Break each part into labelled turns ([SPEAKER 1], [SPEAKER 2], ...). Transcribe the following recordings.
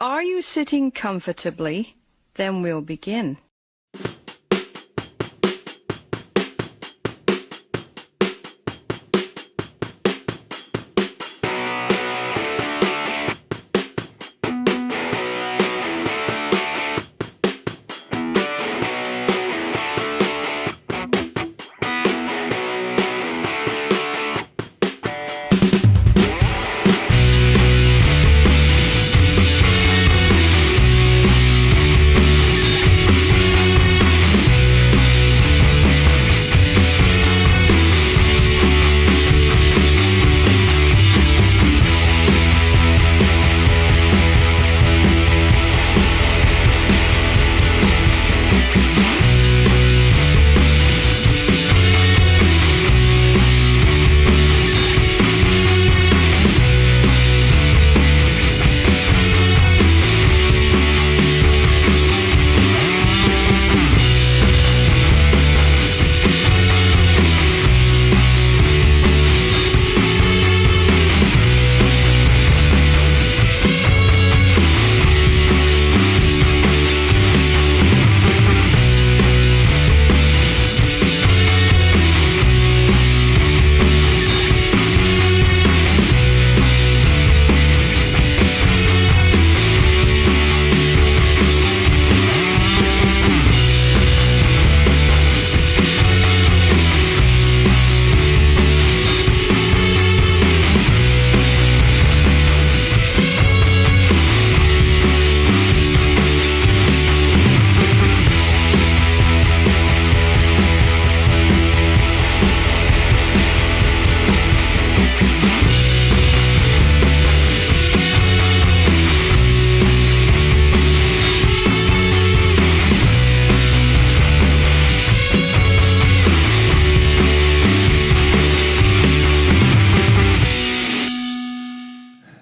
[SPEAKER 1] Are you sitting comfortably? Then we'll begin.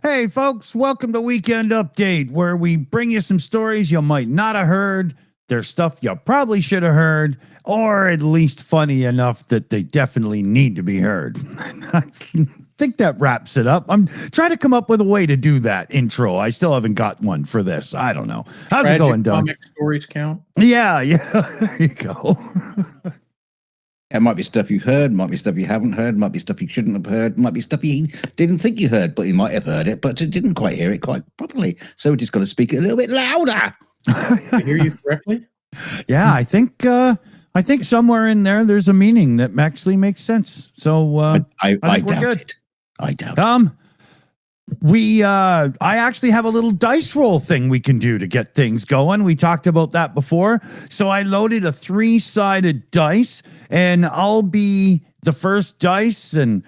[SPEAKER 2] Hey, folks, welcome to Weekend Update, where we bring you some stories you might not have heard. There's stuff you probably should have heard, or at least funny enough that they definitely need to be heard. I think that wraps it up. I'm trying to come up with a way to do that intro. I still haven't got one for this. I don't know. How's it going, Doug?
[SPEAKER 3] Comic stories count?
[SPEAKER 2] Yeah. There you go.
[SPEAKER 4] It might be stuff you've heard, might be stuff you haven't heard, might be stuff you shouldn't have heard, might be stuff you didn't think you heard, but you might have heard it, but you didn't quite hear it quite properly. So we just got to speak it a little bit louder.
[SPEAKER 3] Did I hear you correctly?
[SPEAKER 2] Yeah, I think somewhere in there's a meaning that actually makes sense. So
[SPEAKER 4] I
[SPEAKER 2] think we're
[SPEAKER 4] doubt
[SPEAKER 2] good.
[SPEAKER 4] it. I doubt it.
[SPEAKER 2] I actually have a little dice roll thing we can do to get things going. We talked about that before. So I loaded a 3-sided dice, and I'll be the first dice, and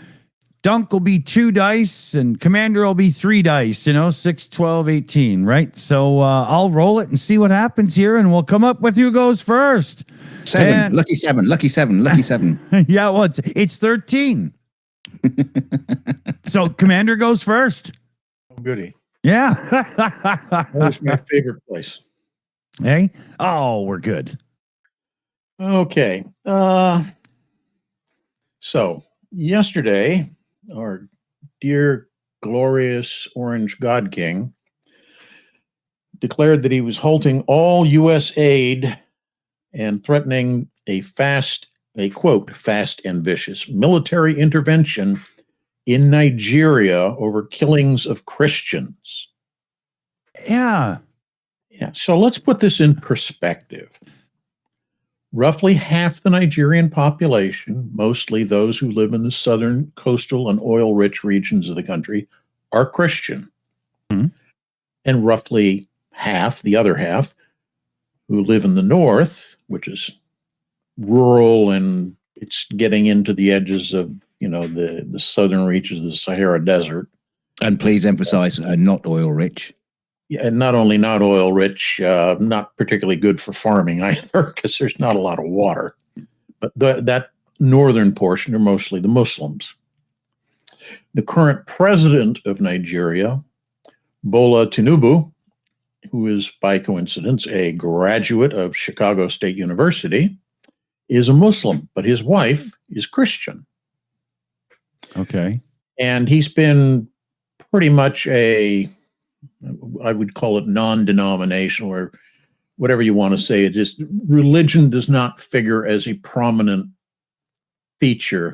[SPEAKER 2] Dunk will be 2 dice, and Commander will be 3 dice, 6, 12, 18, right? So I'll roll it and see what happens here, and we'll come up with who goes first.
[SPEAKER 4] 7, lucky 7, lucky 7, lucky 7.
[SPEAKER 2] Yeah, well, it's 13. So Commander goes first.
[SPEAKER 3] Oh, goody.
[SPEAKER 2] Yeah.
[SPEAKER 3] That was my favorite place.
[SPEAKER 2] Hey? Oh, we're good.
[SPEAKER 3] Okay. So yesterday, our dear, glorious Orange God King declared that he was halting all U.S. aid and threatening a quote, fast and vicious military intervention in Nigeria over killings of Christians.
[SPEAKER 2] Yeah.
[SPEAKER 3] So let's put this in perspective. Roughly half the Nigerian population, mostly those who live in the southern coastal and oil-rich regions of the country, are Christian.
[SPEAKER 2] Mm-hmm.
[SPEAKER 3] And roughly half, the other half, who live in the north, which is rural and it's getting into the edges of, the southern reaches of the Sahara Desert.
[SPEAKER 4] And please emphasize, not oil rich.
[SPEAKER 3] Yeah, and not only not oil rich, not particularly good for farming either, because there's not a lot of water. But that northern portion are mostly the Muslims. The current president of Nigeria, Bola Tinubu, who is by coincidence a graduate of Chicago State University, is a Muslim, but his wife is Christian.
[SPEAKER 2] Okay.
[SPEAKER 3] And he's been pretty much a I would call it non-denominational, or whatever you want to say. It just, religion does not figure as a prominent feature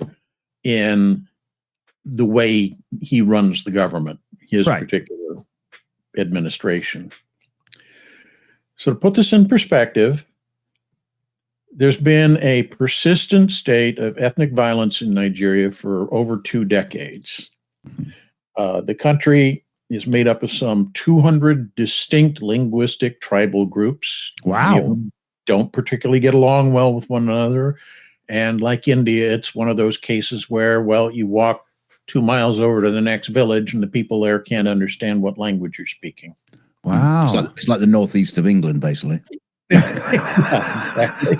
[SPEAKER 3] in the way he runs the government, his
[SPEAKER 2] Right.
[SPEAKER 3] particular administration. So to put this in perspective, there's been a persistent state of ethnic violence in Nigeria for over 2 decades. The country is made up of some 200 distinct linguistic tribal groups.
[SPEAKER 2] Wow.
[SPEAKER 3] Many of them don't particularly get along well with one another. And like India, it's one of those cases where, well, you walk 2 miles over to the next village and the people there can't understand what language you're speaking.
[SPEAKER 2] Wow.
[SPEAKER 4] It's like the northeast of England, basically.
[SPEAKER 3] Exactly.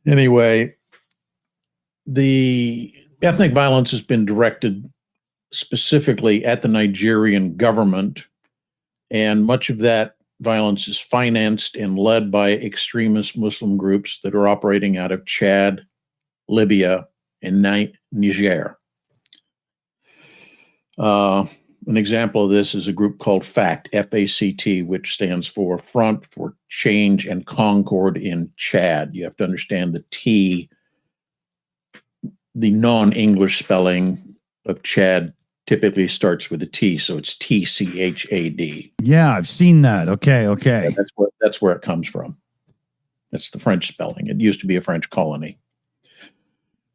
[SPEAKER 3] Anyway, the ethnic violence has been directed specifically at the Nigerian government, and much of that violence is financed and led by extremist Muslim groups that are operating out of Chad, Libya, and Niger. An example of this is a group called FACT, F-A-C-T, which stands for Front for Change and Concord in Chad. You have to understand the T, the non-English spelling of Chad typically starts with a T, so it's T-C-H-A-D.
[SPEAKER 2] Yeah, I've seen that. Okay.
[SPEAKER 3] Yeah, that's where it comes from. That's the French spelling. It used to be a French colony.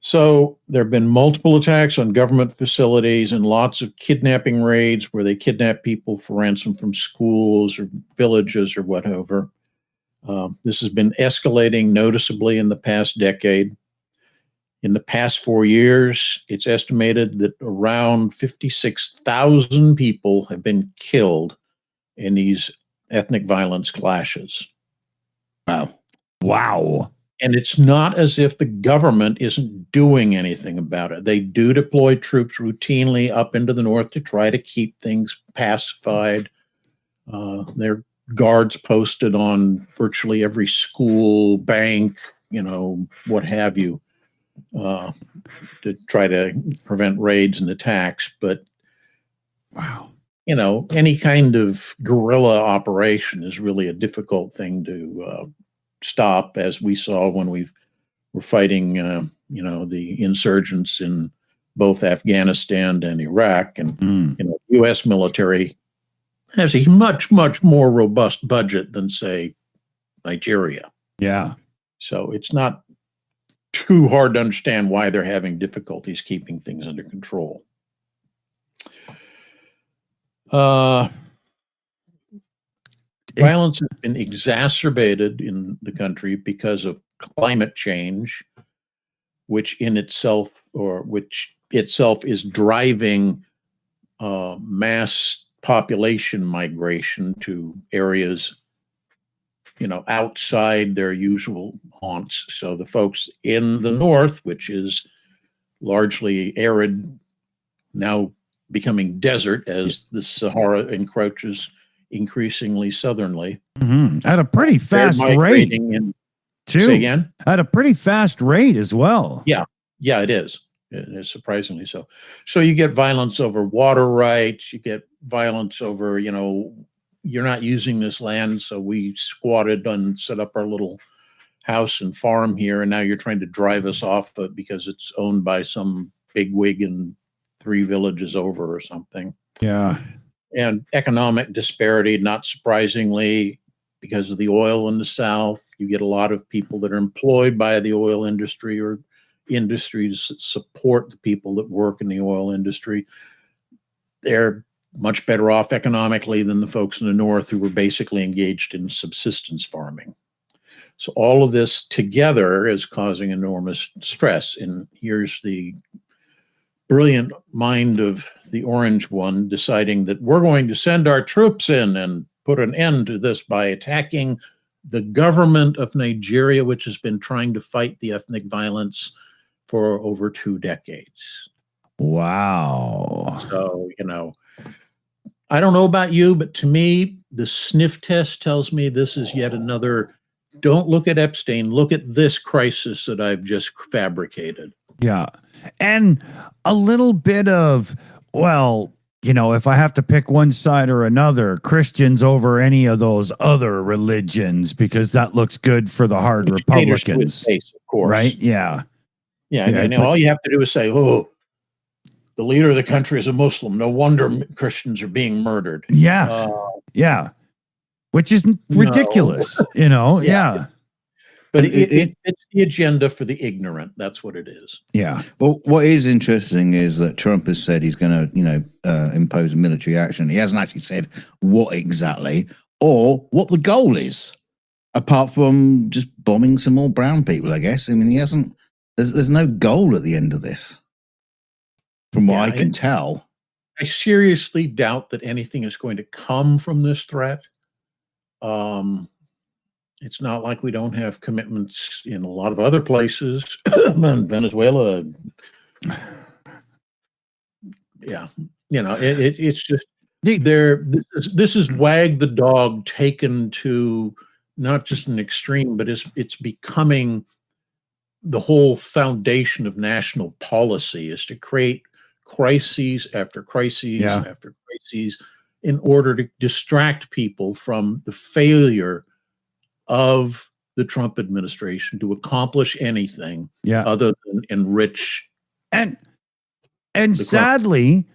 [SPEAKER 3] So there have been multiple attacks on government facilities and lots of kidnapping raids where they kidnap people for ransom from schools or villages or whatever. This has been escalating noticeably in the past decade. In the past 4 years, it's estimated that around 56,000 people have been killed in these ethnic violence clashes.
[SPEAKER 4] Wow.
[SPEAKER 2] Wow.
[SPEAKER 3] And it's not as if the government isn't doing anything about it. They do deploy troops routinely up into the north to try to keep things pacified. There are guards posted on virtually every school, bank, what have you, to try to prevent raids and attacks. But,
[SPEAKER 2] wow,
[SPEAKER 3] any kind of guerrilla operation is really a difficult thing to stop, as we saw when we were fighting, the insurgents in both Afghanistan and Iraq. And, the U.S. military has a much, much more robust budget than, say, Nigeria.
[SPEAKER 2] Yeah.
[SPEAKER 3] So it's not too hard to understand why they're having difficulties keeping things under control. Violence has been exacerbated in the country because of climate change, which itself is driving mass population migration to areas, outside their usual haunts. So the folks in the north, which is largely arid, now becoming desert as the Sahara encroaches increasingly southernly.
[SPEAKER 2] At a pretty fast rate, too.
[SPEAKER 3] Say again?
[SPEAKER 2] At a pretty fast rate as well.
[SPEAKER 3] Yeah, it is. It is surprisingly so. So you get violence over water rights. You get violence over, you're not using this land, so we squatted and set up our little house and farm here, and now you're trying to drive us off because it's owned by some bigwig in 3 villages over or something.
[SPEAKER 2] Yeah.
[SPEAKER 3] And economic disparity, not surprisingly, because of the oil in the South. You get a lot of people that are employed by the oil industry or industries that support the people that work in the oil industry. They're much better off economically than the folks in the North who were basically engaged in subsistence farming. So all of this together is causing enormous stress. And here's the brilliant mind of the orange one deciding that we're going to send our troops in and put an end to this by attacking the government of Nigeria, which has been trying to fight the ethnic violence for over 2 decades.
[SPEAKER 2] Wow.
[SPEAKER 3] So, I don't know about you, but to me, the sniff test tells me this is yet another, don't look at Epstein, look at this crisis that I've just fabricated.
[SPEAKER 2] Yeah. And a little bit of well, if I have to pick one side or another, Christians over any of those other religions, because that looks good for the hard
[SPEAKER 3] Which caters to
[SPEAKER 2] Republicans,
[SPEAKER 3] his base, of course.
[SPEAKER 2] right? Yeah.
[SPEAKER 3] Yeah,
[SPEAKER 2] Yeah,
[SPEAKER 3] and
[SPEAKER 2] but-
[SPEAKER 3] all you have to do is say, "Oh, the leader of the country is a Muslim. No wonder Christians are being murdered."
[SPEAKER 2] Yes. Yeah. Which is ridiculous, Yeah.
[SPEAKER 3] But
[SPEAKER 4] And
[SPEAKER 3] it's the agenda for the ignorant. That's what it is.
[SPEAKER 2] Yeah.
[SPEAKER 4] Well, what is interesting is that Trump has said he's going to, impose military action. He hasn't actually said what exactly or what the goal is, apart from just bombing some more brown people, I guess. I mean, he hasn't. There's no goal at the end of this, from what I can tell.
[SPEAKER 3] I seriously doubt that anything is going to come from this threat. It's not like we don't have commitments in a lot of other places. Venezuela. Yeah. It's just this is wag the dog taken to not just an extreme, but it's becoming the whole foundation of national policy is to create crises after crises after crises in order to distract people from the failure of the Trump administration to accomplish anything other than enrich.
[SPEAKER 2] And sadly,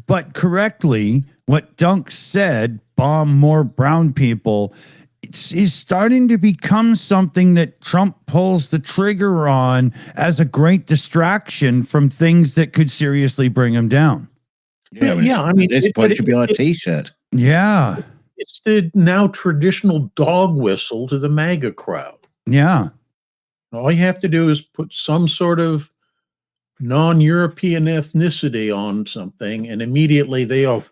[SPEAKER 2] but correctly, what Dunk said, bomb more brown people, is starting to become something that Trump pulls the trigger on as a great distraction from things that could seriously bring him down.
[SPEAKER 3] Yeah, I mean,
[SPEAKER 4] this point should be on a T-shirt.
[SPEAKER 2] Yeah.
[SPEAKER 3] It's the now traditional dog whistle to the MAGA crowd.
[SPEAKER 2] Yeah.
[SPEAKER 3] All you have to do is put some sort of non-European ethnicity on something, and immediately they all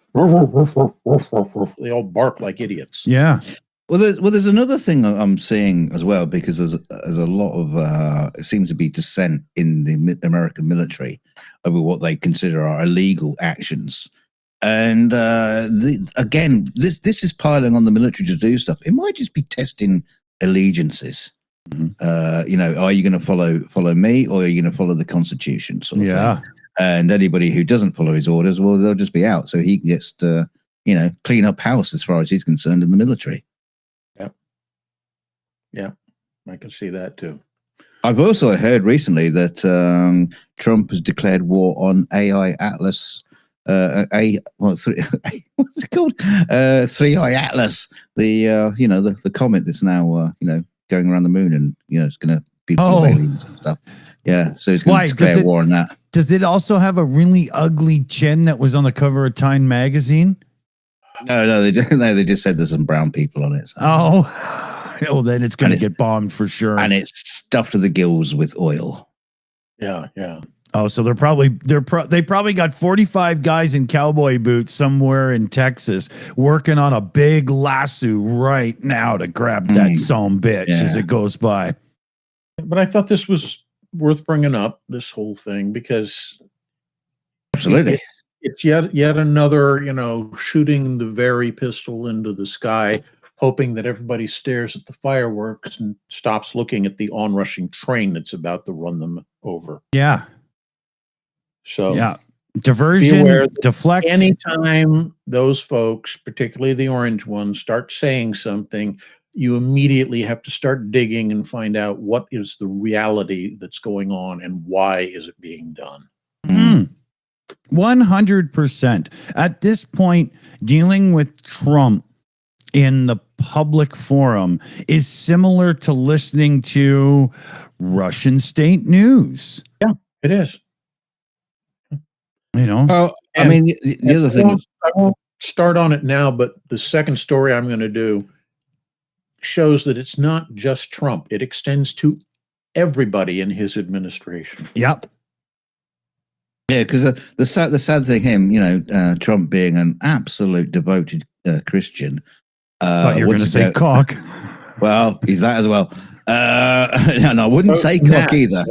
[SPEAKER 3] bark like idiots.
[SPEAKER 2] Yeah.
[SPEAKER 4] Well, there's another thing I'm seeing as well, because there's a lot of it seems to be dissent in the American military over what they consider are illegal actions. And again, this is piling on the military to do stuff. It might just be testing allegiances. Mm-hmm. Are you going to follow me, or are you going to follow the Constitution? Sort of thing. And anybody who doesn't follow his orders, well, they'll just be out. So he gets to, clean up house as far as he's concerned in the military.
[SPEAKER 3] Yeah, I can see that too.
[SPEAKER 4] I've also heard recently that Trump has declared war on AI Atlas. What's it called? 3i Atlas, the comet that's now going around the moon, and it's going to be full of aliens and stuff. Yeah, so he's going to declare war on that.
[SPEAKER 2] Does it also have a really ugly chin that was on the cover of Time magazine?
[SPEAKER 4] No, they just said there's some brown people on it. So.
[SPEAKER 2] Oh, then it's going to get bombed for sure.
[SPEAKER 4] And it's stuffed to the gills with oil.
[SPEAKER 3] Yeah.
[SPEAKER 2] Oh, so they probably got 45 guys in cowboy boots somewhere in Texas working on a big lasso right now to grab that some bitch as it goes by.
[SPEAKER 3] But I thought this was worth bringing up, this whole thing, because
[SPEAKER 4] absolutely
[SPEAKER 3] it's yet another, shooting the very pistol into the sky, hoping that everybody stares at the fireworks and stops looking at the onrushing train that's about to run them over.
[SPEAKER 2] Yeah.
[SPEAKER 3] So
[SPEAKER 2] diversion, deflect.
[SPEAKER 3] Anytime those folks, particularly the orange ones, start saying something, you immediately have to start digging and find out what is the reality that's going on and why is it being done.
[SPEAKER 2] 100%. At this point, dealing with Trump in the public forum is similar to listening to Russian state news.
[SPEAKER 3] Yeah, it is.
[SPEAKER 4] Well, I mean, the other thing
[SPEAKER 3] I won't start on it now, but the second story I'm going to do shows that it's not just Trump. It extends to everybody in his administration.
[SPEAKER 2] Yep.
[SPEAKER 4] Yeah, because the sad thing, Trump being an absolute devoted Christian.
[SPEAKER 2] Thought you were going to say cock.
[SPEAKER 4] Well, he's that as well. No, I wouldn't say cock either.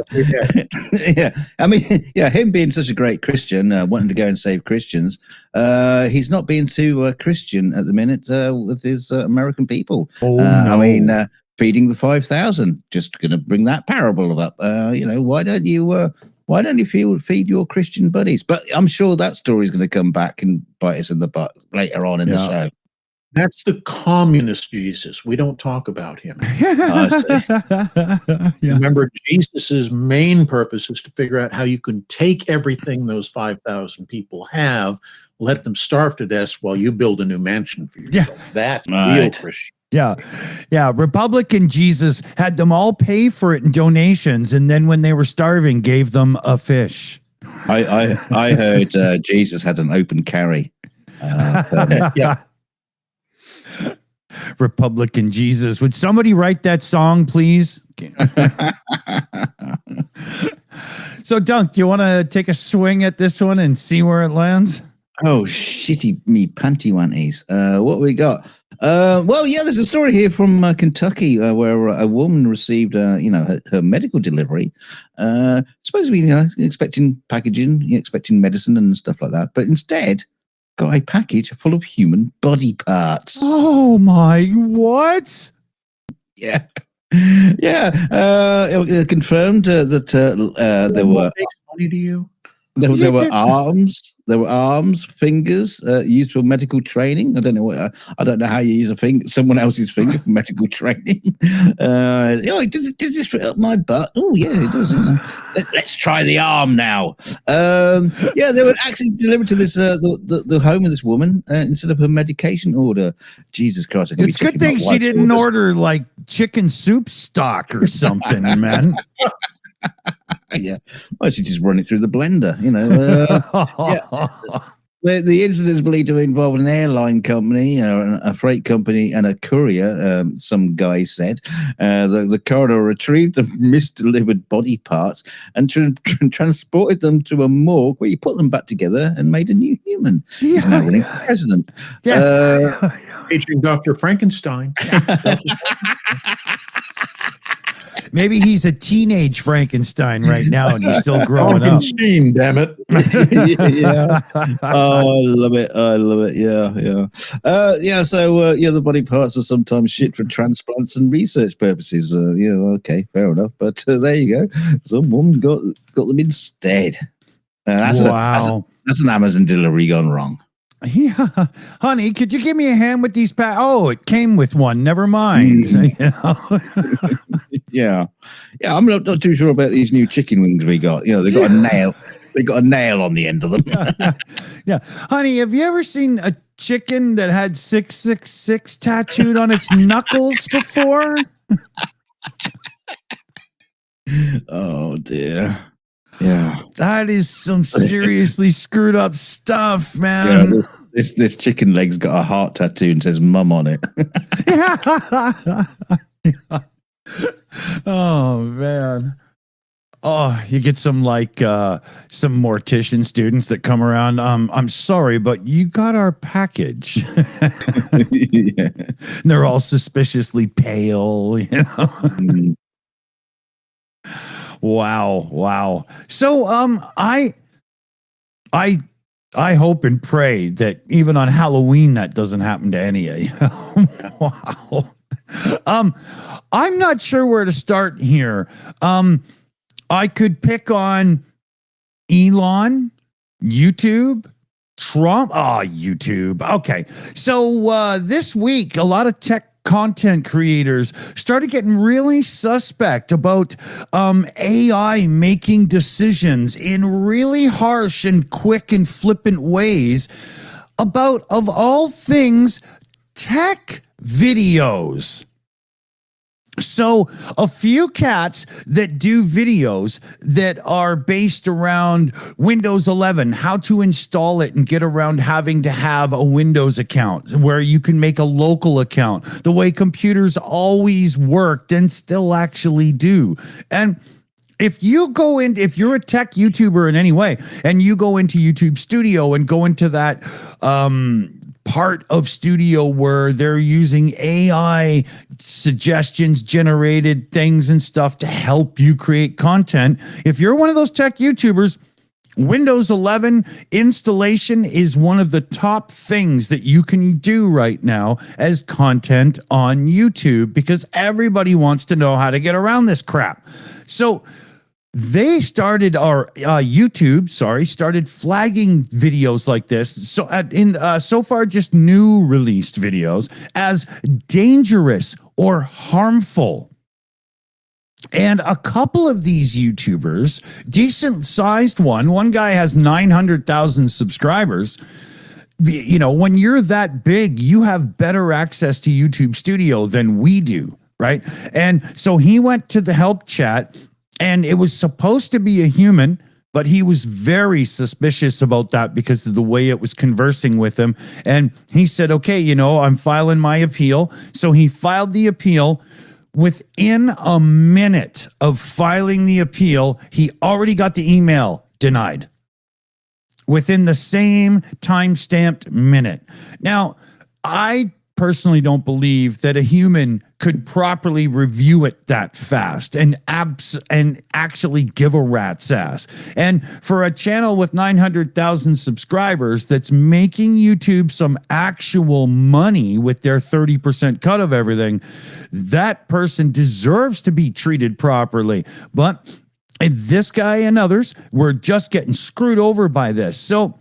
[SPEAKER 4] Yeah, I mean, him being such a great Christian, wanting to go and save Christians, he's not being too Christian at the minute with his American people.
[SPEAKER 2] No.
[SPEAKER 4] I mean, feeding the 5,000. Just going to bring that parable up. Why don't you Why don't you feed your Christian buddies? But I'm sure that story is going to come back and bite us in the butt later on in the show.
[SPEAKER 3] That's the communist Jesus. We don't talk about him.
[SPEAKER 4] I see.
[SPEAKER 3] Remember, Jesus's main purpose is to figure out how you can take everything those 5,000 people have, let them starve to death while you build a new mansion for yourself. That's real Christian.
[SPEAKER 2] Yeah. Republican Jesus had them all pay for it in donations, and then when they were starving, gave them a fish.
[SPEAKER 4] I heard Jesus had an open carry.
[SPEAKER 3] Yeah.
[SPEAKER 2] Republican Jesus. Would somebody write that song, please? So, Dunk, do you want to take a swing at this one and see where it lands?
[SPEAKER 4] Oh, shitty me panty wanties. What we got? There's a story here from Kentucky where a woman received, her medical delivery. Supposedly, expecting packaging, expecting medicine and stuff like that, but instead got a package full of human body parts.
[SPEAKER 2] Oh my! What?
[SPEAKER 4] Yeah. It confirmed that there were.
[SPEAKER 3] Money to you?
[SPEAKER 4] There were arms. There were arms, fingers used for medical training. I don't know how you use a finger, someone else's finger for medical training. Does this fit up my butt? Oh yeah, it does. Let's try the arm now. They were actually delivered to this the home of this woman instead of her medication order. Jesus Christ!
[SPEAKER 2] It's a good thing she didn't order like chicken soup stock or something, man.
[SPEAKER 4] Yeah, well, she just run it through the blender, The incident is believed to involve an airline company, a freight company, and a courier. Some guy said the coroner retrieved the misdelivered body parts and transported them to a morgue where he put them back together and made a new human. He's now running for president.
[SPEAKER 3] Featuring Dr. Frankenstein.
[SPEAKER 2] Maybe he's a teenage Frankenstein right now and he's still growing up.
[SPEAKER 3] Frankenstein, damn it.
[SPEAKER 4] Yeah. Oh, I love it. Yeah. So the body parts are sometimes shit for transplants and research purposes. Okay, fair enough. But there you go. Some woman got them instead. That's an Amazon delivery gone wrong.
[SPEAKER 2] Yeah, honey, could you give me a hand with these Oh, it came with one. Never mind.
[SPEAKER 4] Yeah. I'm not too sure about these new chicken wings we got. They got a nail. They got a nail on the end of them.
[SPEAKER 2] Yeah, honey, have you ever seen a chicken that had 666 tattooed on its knuckles before?
[SPEAKER 4] Oh dear. Yeah,
[SPEAKER 2] that is some seriously screwed up stuff, man.
[SPEAKER 4] Yeah, this chicken leg's got a heart tattoo and says "mum" on it.
[SPEAKER 2] Yeah. Oh man. Oh, you get some some mortician students that come around. I'm sorry, but you got our package.
[SPEAKER 4] Yeah.
[SPEAKER 2] And they're all suspiciously pale, Wow. So I hope and pray that even on Halloween that doesn't happen to any of you. Wow. I'm not sure where to start here. I could pick on Elon, YouTube, Trump. YouTube. Okay. So this week, a lot of tech content creators started getting really suspect about AI making decisions in really harsh and quick and flippant ways about, of all things, tech videos. So a few cats that do videos that are based around Windows 11, how to install it and get around having to have a Windows account where you can make a local account, the way computers always worked and still actually do. And if you're a tech YouTuber in any way, and you go into YouTube Studio and go into that part of Studio where they're using AI suggestions generated things and stuff to help you create content. If you're one of those tech YouTubers, Windows 11 installation is one of the top things that you can do right now as content on YouTube because everybody wants to know how to get around this crap. So they started YouTube, started flagging videos like this. So far, just new released videos as dangerous or harmful. And a couple of these YouTubers, decent sized one guy has 900,000 subscribers. You know, when you're that big, you have better access to YouTube Studio than we do, right? And so he went to the help chat, and it was supposed to be a human, but he was very suspicious about that because of the way it was conversing with him. And he said, okay, you know, I'm filing my appeal. So he filed the appeal. Within a minute of filing the appeal, he already got the email denied. Within the same time-stamped minute. Now, I personally don't believe that a human could properly review it that fast and actually give a rat's ass. And for a channel with 900,000 subscribers that's making YouTube some actual money with their 30% cut of everything, that person deserves to be treated properly. But this guy and others were just getting screwed over by this. So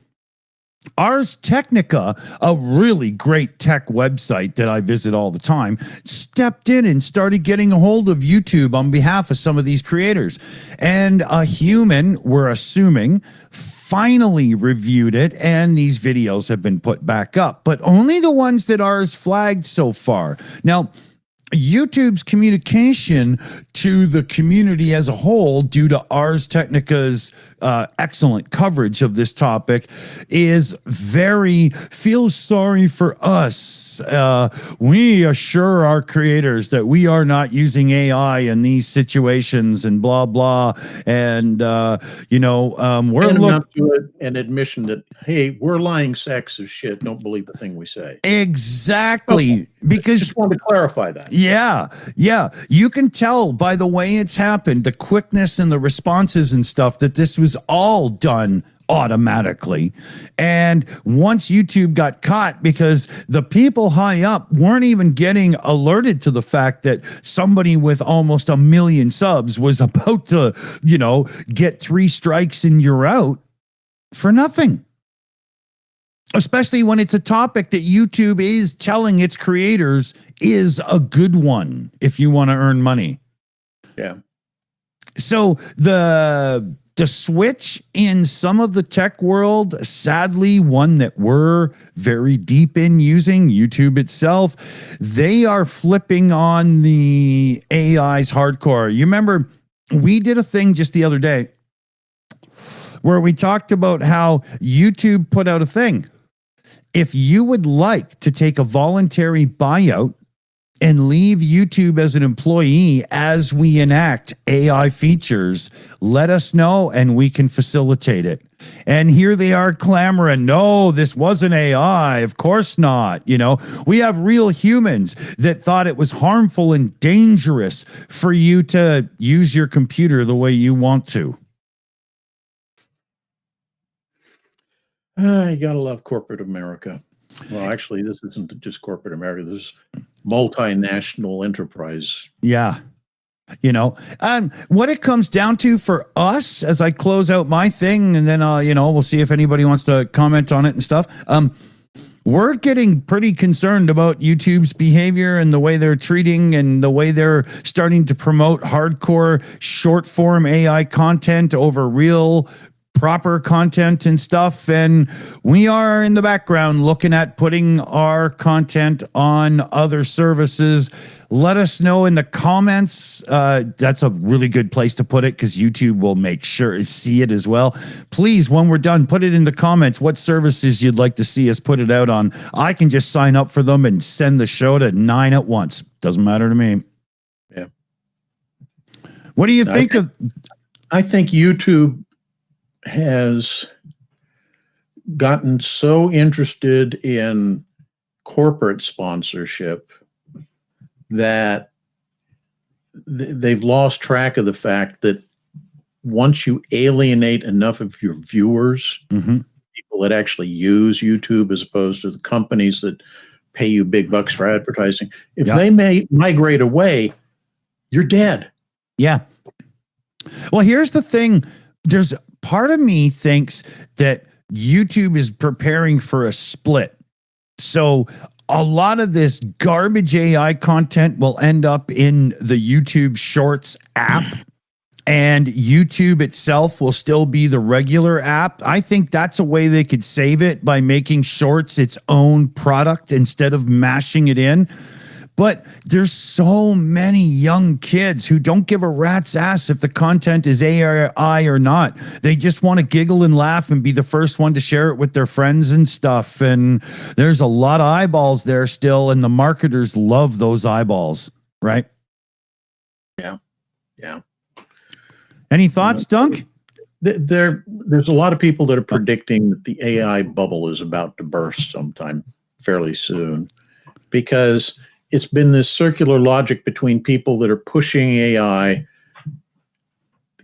[SPEAKER 2] Ars Technica, a really great tech website that I visit all the time, stepped in and started getting a hold of YouTube on behalf of some of these creators. And a human, we're assuming, finally reviewed it, and these videos have been put back up, but only the ones that Ars flagged so far. Now, YouTube's communication to the community as a whole, due to Ars Technica's excellent coverage of this topic, is very feel sorry for us. We assure our creators that we are not using AI in these situations and blah, blah. And, we're
[SPEAKER 3] looking to an admission that, hey, we're lying sacks of shit. Don't believe the thing we say.
[SPEAKER 2] Exactly.
[SPEAKER 3] Okay.
[SPEAKER 2] Because
[SPEAKER 3] just wanted to clarify that.
[SPEAKER 2] Yeah. You can tell by the way it's happened, the quickness and the responses and stuff, that this was all done automatically. And once YouTube got caught, because the people high up weren't even getting alerted to the fact that somebody with almost 1 million subs was about to, get 3 strikes and you're out for nothing. Especially when it's a topic that YouTube is telling its creators is a good one if you want to earn money.
[SPEAKER 3] Yeah.
[SPEAKER 2] So the switch in some of the tech world, sadly, one that we're very deep in using, YouTube itself, they are flipping on the AI's hardcore. You remember we did a thing just the other day where we talked about how YouTube put out a thing. If you would like to take a voluntary buyout and leave YouTube as an employee as we enact AI features, let us know and we can facilitate it. And here they are clamoring, no, this wasn't AI. Of course not. We have real humans that thought it was harmful and dangerous for you to use your computer the way you want to.
[SPEAKER 3] You gotta love corporate America. Well, actually, this isn't just corporate America. This is multinational enterprise.
[SPEAKER 2] Yeah. What it comes down to for us, as I close out my thing, and then, we'll see if anybody wants to comment on it and stuff. We're getting pretty concerned about YouTube's behavior and the way they're treating and the way they're starting to promote hardcore short form AI content over real proper content and stuff. And we are in the background looking at putting our content on other services. Let us know in the comments. That's a really good place to put it because YouTube will make sure to see it as well. Please, when we're done, put it in the comments what services you'd like to see us put it out on. I can just sign up for them and send the show to 9 at once. Doesn't matter to me.
[SPEAKER 3] Yeah.
[SPEAKER 2] What do you think of?
[SPEAKER 3] I think YouTube has gotten so interested in corporate sponsorship that they've lost track of the fact that once you alienate enough of your viewers, people that actually use YouTube as opposed to the companies that pay you big bucks for advertising, if they may migrate away, you're dead.
[SPEAKER 2] Yeah. Well, here's the thing. There's part of me thinks that YouTube is preparing for a split. So a lot of this garbage AI content will end up in the YouTube Shorts app, and YouTube itself will still be the regular app. I think that's a way they could save it, by making Shorts its own product instead of mashing it in. But there's so many young kids who don't give a rat's ass if the content is AI or not. They just want to giggle and laugh and be the first one to share it with their friends and stuff. And there's a lot of eyeballs there still, and the marketers love those eyeballs, right?
[SPEAKER 3] Yeah. Yeah.
[SPEAKER 2] Any thoughts, Dunk?
[SPEAKER 3] There's a lot of people that are predicting that the AI bubble is about to burst sometime fairly soon, because it's been this circular logic between people that are pushing AI,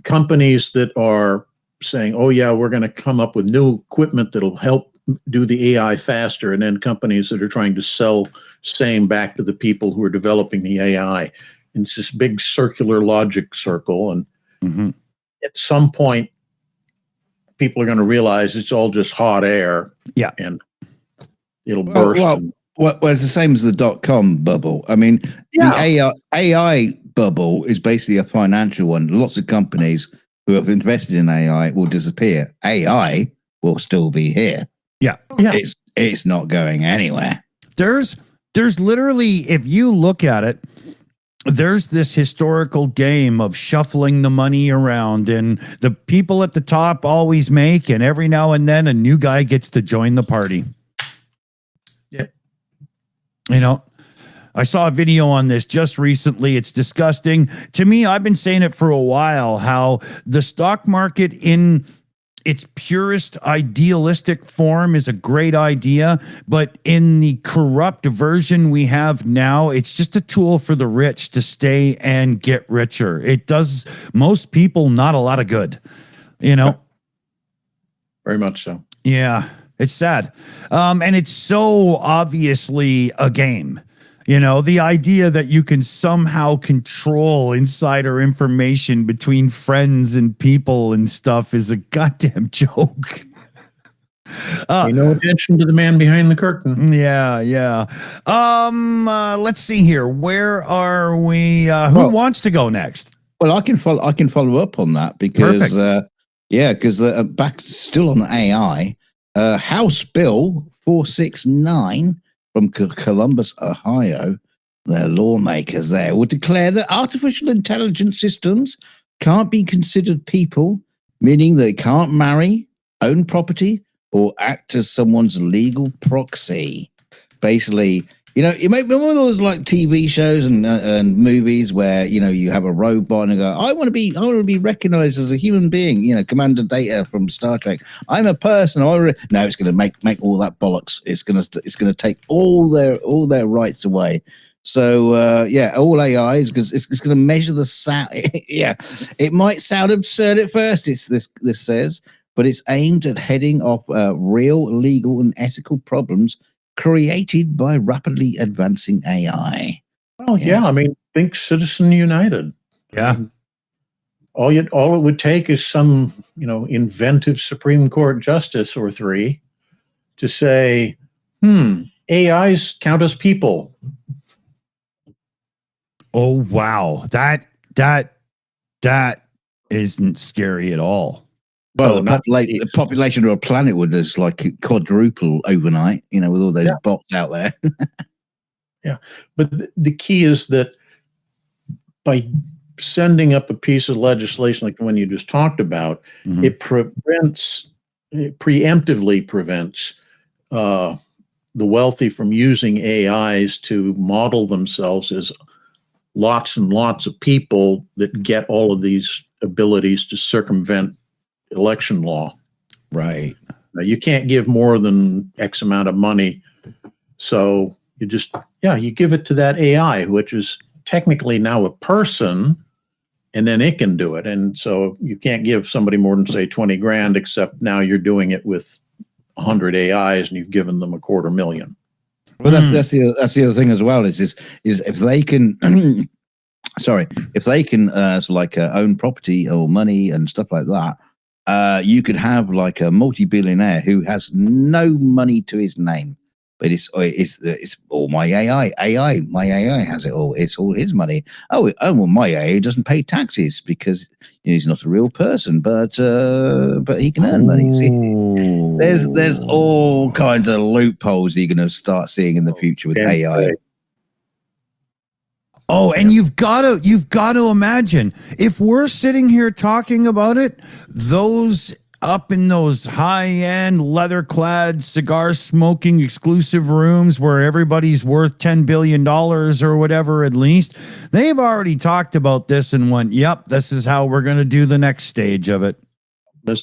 [SPEAKER 3] companies that are saying, oh yeah, we're going to come up with new equipment that'll help do the AI faster, and then companies that are trying to sell same back to the people who are developing the AI. And it's this big circular logic circle, and at some point, people are going to realize it's all just hot air.
[SPEAKER 2] Yeah.
[SPEAKER 3] And it'll burst.
[SPEAKER 4] Well, it's the same as the .com bubble. I mean, the AI bubble is basically a financial one. Lots of companies who have invested in AI will disappear. AI will still be here.
[SPEAKER 2] Yeah.
[SPEAKER 4] It's not going anywhere.
[SPEAKER 2] There's literally, if you look at it, there's this historical game of shuffling the money around, and the people at the top always make, and every now and then a new guy gets to join the party.
[SPEAKER 3] Yeah.
[SPEAKER 2] You know, I saw a video on this just recently. It's disgusting. To me, I've been saying it for a while, how the stock market in its purest idealistic form is a great idea, but in the corrupt version we have now, it's just a tool for the rich to stay and get richer. It does most people not a lot of good, you know?
[SPEAKER 3] Very much so.
[SPEAKER 2] Yeah, it's sad. And it's so obviously a game. You know, the idea that you can somehow control insider information between friends and people and stuff is a goddamn joke.
[SPEAKER 3] Pay no attention to the man behind the curtain.
[SPEAKER 2] Yeah. Let's see here. Where are we? Who wants to go next?
[SPEAKER 4] Well, I can follow up on that because back still on AI, House Bill 469 from Columbus, Ohio, their lawmakers there will declare that artificial intelligence systems can't be considered people, meaning they can't marry, own property, or act as someone's legal proxy. Basically, you know, you might remember those like TV shows and movies where, you know, you have a robot and you go, I want to be recognized as a human being, you know, Commander Data from Star Trek. I'm a person. No, it's going to make all that bollocks. It's going to take all their rights away. So all AI is because it's going to measure the sound. Yeah, it might sound absurd at first. This says, but it's aimed at heading off real legal and ethical problems created by rapidly advancing AI.
[SPEAKER 3] Oh, yeah. I mean, think Citizen United.
[SPEAKER 2] Yeah.
[SPEAKER 3] All it would take is some, you know, inventive Supreme Court justice or three to say, AIs count as people.
[SPEAKER 2] Oh, wow. That isn't scary at all.
[SPEAKER 4] Well, the population of a planet would just like quadruple overnight, you know, with all those bots out there.
[SPEAKER 3] Yeah. But the key is that by sending up a piece of legislation like the one you just talked about, it preemptively prevents the wealthy from using AIs to model themselves as lots and lots of people that get all of these abilities to circumvent election law.
[SPEAKER 2] Right.
[SPEAKER 3] Now, you can't give more than X amount of money. So you just, you give it to that AI, which is technically now a person, and then it can do it. And so you can't give somebody more than, say, 20 grand, except now you're doing it with 100 AIs and you've given them $250,000.
[SPEAKER 4] Well, that's the other thing as well is if they can sorry, if they can own property or money and stuff like that, you could have like a multi-billionaire who has no money to his name, but it's all my AI. My AI has it all. It's all his money. Oh well, my AI doesn't pay taxes because he's not a real person, but he can earn money. See, there's all kinds of loopholes you're going to start seeing in the future with AI.
[SPEAKER 2] Oh, and you've got to imagine, if we're sitting here talking about it, those up in those high-end leather-clad cigar smoking exclusive rooms where everybody's worth $10 billion or whatever, at least, they've already talked about this and went, yep, this is how we're going to do the next stage of it.
[SPEAKER 3] They've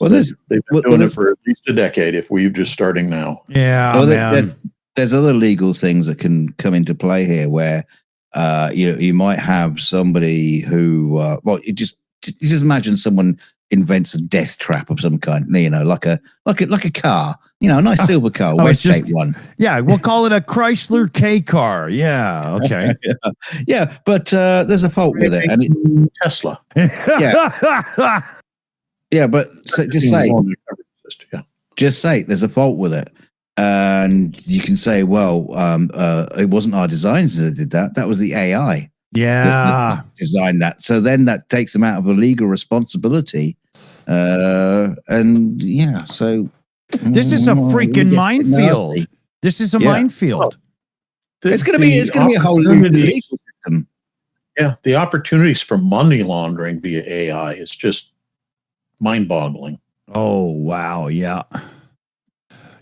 [SPEAKER 3] been doing it for at least a decade if we're just starting now.
[SPEAKER 2] Yeah, man.
[SPEAKER 4] There's other legal things that can come into play here where you might have somebody who you just imagine someone invents a death trap of some kind, like a car, a nice silver car, wedge-shaped one.
[SPEAKER 2] Yeah, we'll call it a Chrysler K car. Yeah, okay.
[SPEAKER 4] yeah, but there's a fault with it, and
[SPEAKER 3] Tesla.
[SPEAKER 4] Yeah, yeah, but just say there's a fault with it. And you can say, well, it wasn't our designers that did that. That was the AI.
[SPEAKER 2] That
[SPEAKER 4] designed that. So then that takes them out of a legal responsibility. And yeah, so
[SPEAKER 2] this is a freaking minefield. This is a minefield.
[SPEAKER 3] Well,
[SPEAKER 4] it's going to be a whole legal system.
[SPEAKER 3] Yeah, the opportunities for money laundering via AI is just mind-boggling.
[SPEAKER 2] Oh wow, yeah.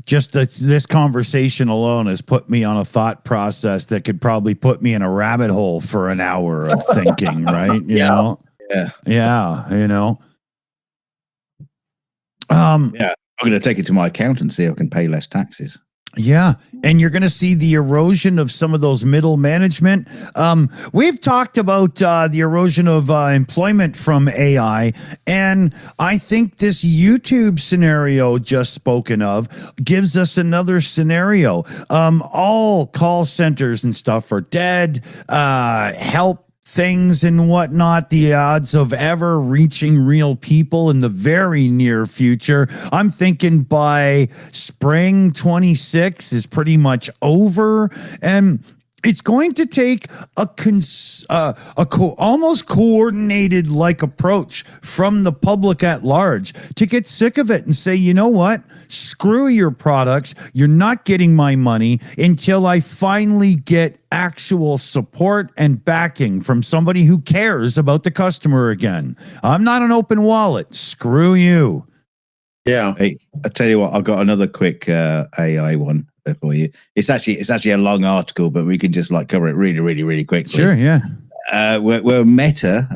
[SPEAKER 2] Just this conversation alone has put me on a thought process that could probably put me in a rabbit hole for an hour of thinking, right? You know? Yeah, you know.
[SPEAKER 4] I'm going to take it to my accountant, see if I can pay less taxes.
[SPEAKER 2] Yeah, and you're going to see the erosion of some of those middle management. We've talked about the erosion of employment from AI, and I think this YouTube scenario just spoken of gives us another scenario. All call centers and stuff are dead. Help things and whatnot, the odds of ever reaching real people in the very near future, I'm thinking by spring 26 is pretty much over, and it's going to take almost coordinated like approach from the public at large to get sick of it and say, you know what, screw your products. You're not getting my money until I finally get actual support and backing from somebody who cares about the customer again. I'm not an open wallet. Screw you.
[SPEAKER 3] Yeah.
[SPEAKER 4] Hey, I tell you what, I've got another quick AI one for you. It's actually a long article, but we can just cover it really, really, really quickly.
[SPEAKER 2] Sure, yeah.
[SPEAKER 4] Where Meta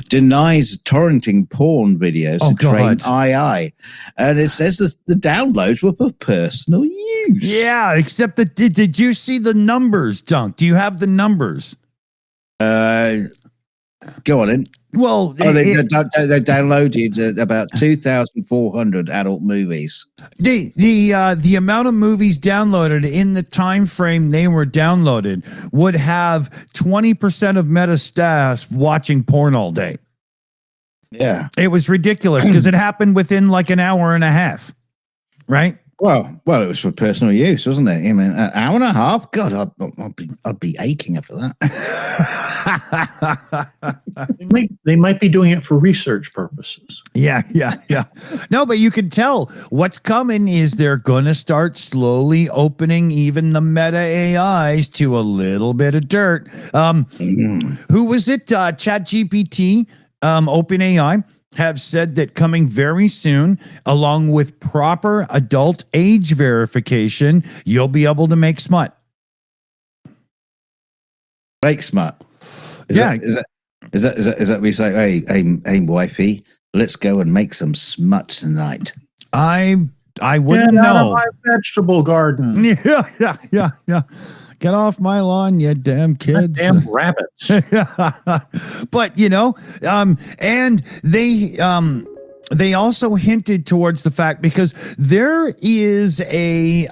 [SPEAKER 4] denies torrenting porn videos to train AI, and it says that the downloads were for personal use.
[SPEAKER 2] Yeah, except that did you see the numbers, Dunk? Do you have the numbers?
[SPEAKER 4] Go on in.
[SPEAKER 2] Well,
[SPEAKER 4] they downloaded about 2,400 adult movies.
[SPEAKER 2] The amount of movies downloaded in the time frame they were downloaded would have 20% of Meta staff watching porn all day.
[SPEAKER 4] Yeah,
[SPEAKER 2] it was ridiculous because it happened within like an hour and a half, right?
[SPEAKER 4] Well, it was for personal use, wasn't it? I mean, an hour and a half. God, I'd be aching after that.
[SPEAKER 3] They might be doing it for research purposes.
[SPEAKER 2] Yeah. No, but you can tell what's coming is they're going to start slowly opening even the Meta AIs to a little bit of dirt. Who was it? ChatGPT, OpenAI, have said that coming very soon, along with proper adult age verification, you'll be able to make smut.
[SPEAKER 4] Make smut. Is that we say, hey, wifey, let's go and make some smut tonight?
[SPEAKER 2] I wouldn't know.
[SPEAKER 3] Out of my vegetable garden.
[SPEAKER 2] Yeah. Get off my lawn, you damn kids.
[SPEAKER 3] Damn rabbits.
[SPEAKER 2] But, and they also hinted towards the fact, because there is a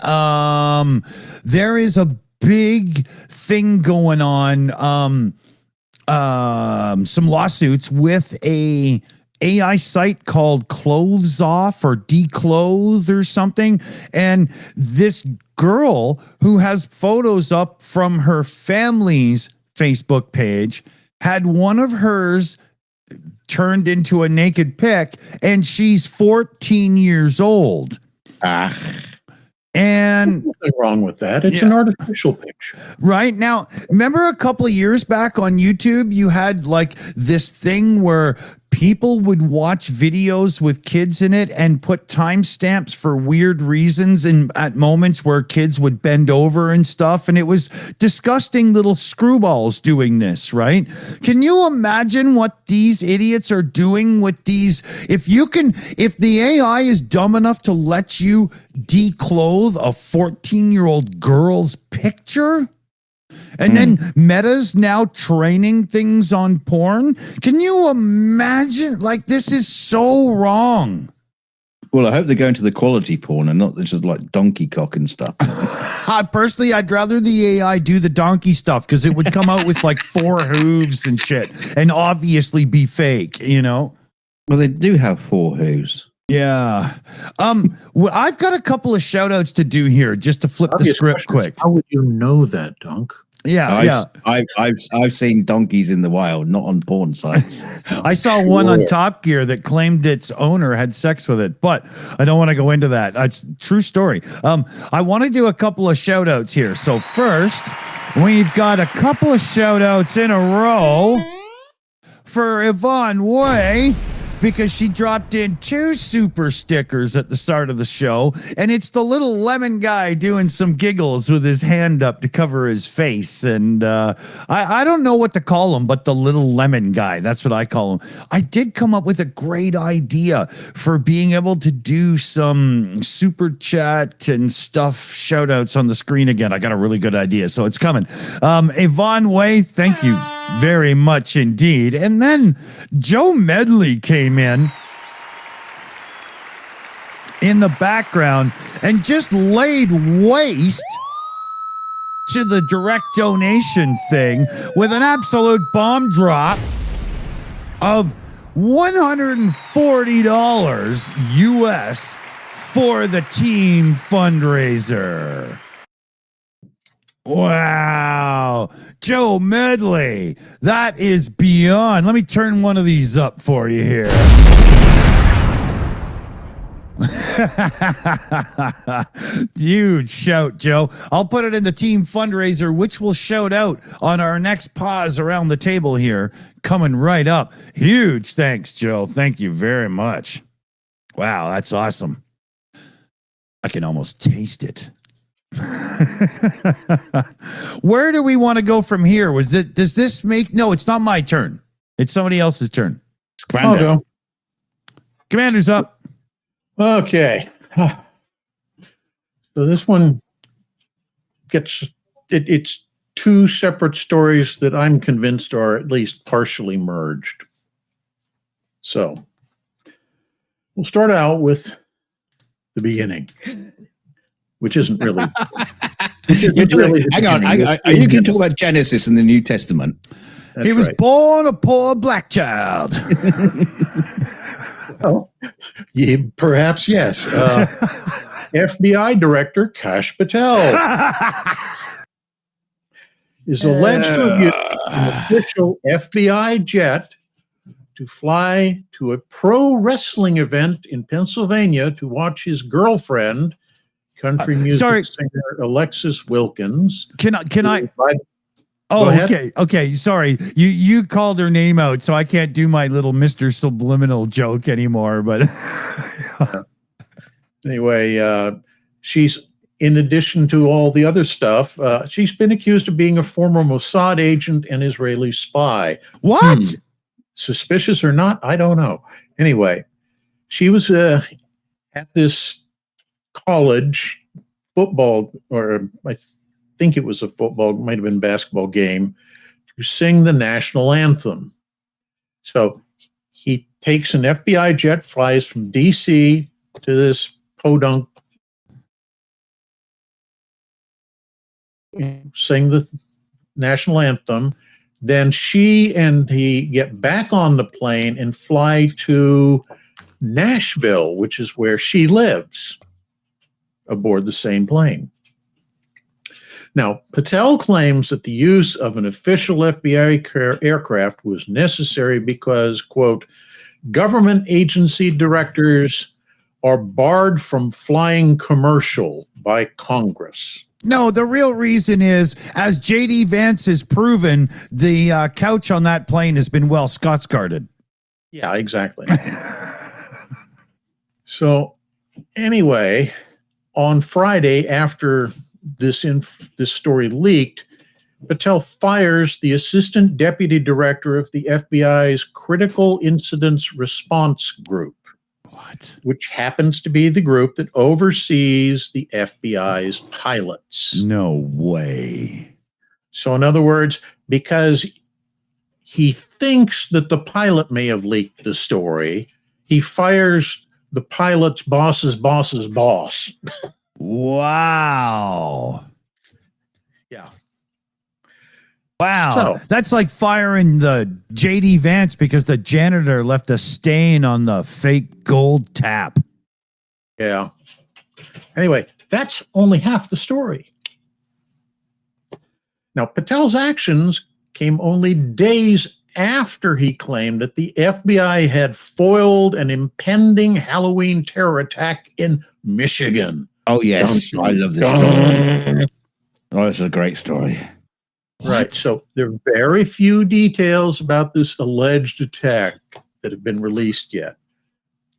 [SPEAKER 2] big thing going on some lawsuits with a AI site called Clothes Off or Declothe or something. And this girl who has photos up from her family's Facebook page had one of hers turned into a naked pic, and she's 14 years old. And
[SPEAKER 3] nothing wrong with that. It's an artificial picture.
[SPEAKER 2] Right now, remember a couple of years back on YouTube, you had like this thing where people would watch videos with kids in it and put timestamps for weird reasons and at moments where kids would bend over and stuff. And it was disgusting little screwballs doing this, right? Can you imagine what these idiots are doing with these? If the AI is dumb enough to let you declothe a 14-year-old girl's picture, and then Meta's now training things on porn. Can you imagine? Like, this is so wrong.
[SPEAKER 4] Well, I hope they're going to the quality porn and not just like donkey cock and stuff.
[SPEAKER 2] Personally, I'd rather the AI do the donkey stuff because it would come out with like 4 hooves and shit and obviously be fake, you know?
[SPEAKER 4] Well, they do have 4 hooves.
[SPEAKER 2] Yeah. Well, I've got a couple of shout outs to do here just to flip the script quick.
[SPEAKER 3] How would you know that, Dunk?
[SPEAKER 2] Yeah,
[SPEAKER 4] I've seen donkeys in the wild, not on porn sites.
[SPEAKER 2] I saw one on Top Gear that claimed its owner had sex with it, but I don't want to go into that. It's a true story. I want to do a couple of shout outs here. So first, we've got a couple of shout outs in a row for Yvonne Way, because she dropped in 2 super stickers at the start of the show, and it's the little lemon guy doing some giggles with his hand up to cover his face. And I don't know what to call him, but the little lemon guy, that's what I call him. I did come up with a great idea for being able to do some super chat and stuff, shout outs on the screen again. I got a really good idea, so it's coming. Yvonne Way, thank you very much indeed. And then Joe Medley came in the background and just laid waste to the direct donation thing with an absolute bomb drop of $140 US for the team fundraiser. Wow. Joe Medley, that is beyond. Let me turn one of these up for you here. Huge shout, Joe. I'll put it in the team fundraiser, which we'll shout out on our next pause around the table here, coming right up. Huge thanks, Joe. Thank you very much. Wow, that's awesome. I can almost taste it. Where do we want to go from here? Does this make... No, it's not my turn. It's somebody else's turn.
[SPEAKER 3] I'll go.
[SPEAKER 2] Commander's up.
[SPEAKER 3] Okay. So this one gets... It's 2 separate stories that I'm convinced are at least partially merged. So we'll start out with the beginning, which isn't really...
[SPEAKER 4] Hang on. Are you going to talk about Genesis in the New Testament?
[SPEAKER 3] That's
[SPEAKER 2] He was
[SPEAKER 3] right.
[SPEAKER 2] born a poor black child.
[SPEAKER 3] Well, yeah, perhaps yes. FBI Director Kash Patel is alleged to have used an official FBI jet to fly to a pro wrestling event in Pennsylvania to watch his girlfriend, country music singer Alexis Wilkins.
[SPEAKER 2] Can I?
[SPEAKER 3] Go
[SPEAKER 2] Oh,
[SPEAKER 3] ahead.
[SPEAKER 2] okay. Sorry, you called her name out, so I can't do my little Mr. Subliminal joke anymore. But
[SPEAKER 3] Anyway, she's, in addition to all the other stuff, she's been accused of being a former Mossad agent and Israeli spy.
[SPEAKER 2] what?
[SPEAKER 3] Suspicious or not, I don't know. Anyway, she was at this college football, or I think it was a football, might have been basketball game, to sing the national anthem. So he takes an FBI jet, flies from DC to this podunk, sing the national anthem. Then she and he get back on the plane and fly to Nashville, which is where she lives, aboard the same plane. Now, Patel claims that the use of an official FBI aircraft was necessary because, quote, government agency directors are barred from flying commercial by Congress.
[SPEAKER 2] No, the real reason is, as J.D. Vance has proven, the couch on that plane has been well Scots guarded.
[SPEAKER 3] Yeah, exactly. So anyway, on Friday, after this story leaked, Patel fires the assistant deputy director of the FBI's Critical Incidents Response Group.
[SPEAKER 2] What?
[SPEAKER 3] Which happens to be the group that oversees the FBI's pilots.
[SPEAKER 2] No way.
[SPEAKER 3] So in other words, because he thinks that the pilot may have leaked the story, he fires the pilot's boss's boss's boss.
[SPEAKER 2] Wow.
[SPEAKER 3] Yeah.
[SPEAKER 2] Wow.
[SPEAKER 3] So,
[SPEAKER 2] that's like firing the J.D. Vance because the janitor left a stain on the fake gold tap.
[SPEAKER 3] yeah. Anyway, that's only half the story. Now, Patel's actions came only days after he claimed that the FBI had foiled an impending Halloween terror attack in Michigan.
[SPEAKER 4] Oh, yes. I love this story. Oh, it's a great story.
[SPEAKER 3] Right. So there are very few details about this alleged attack that have been released yet,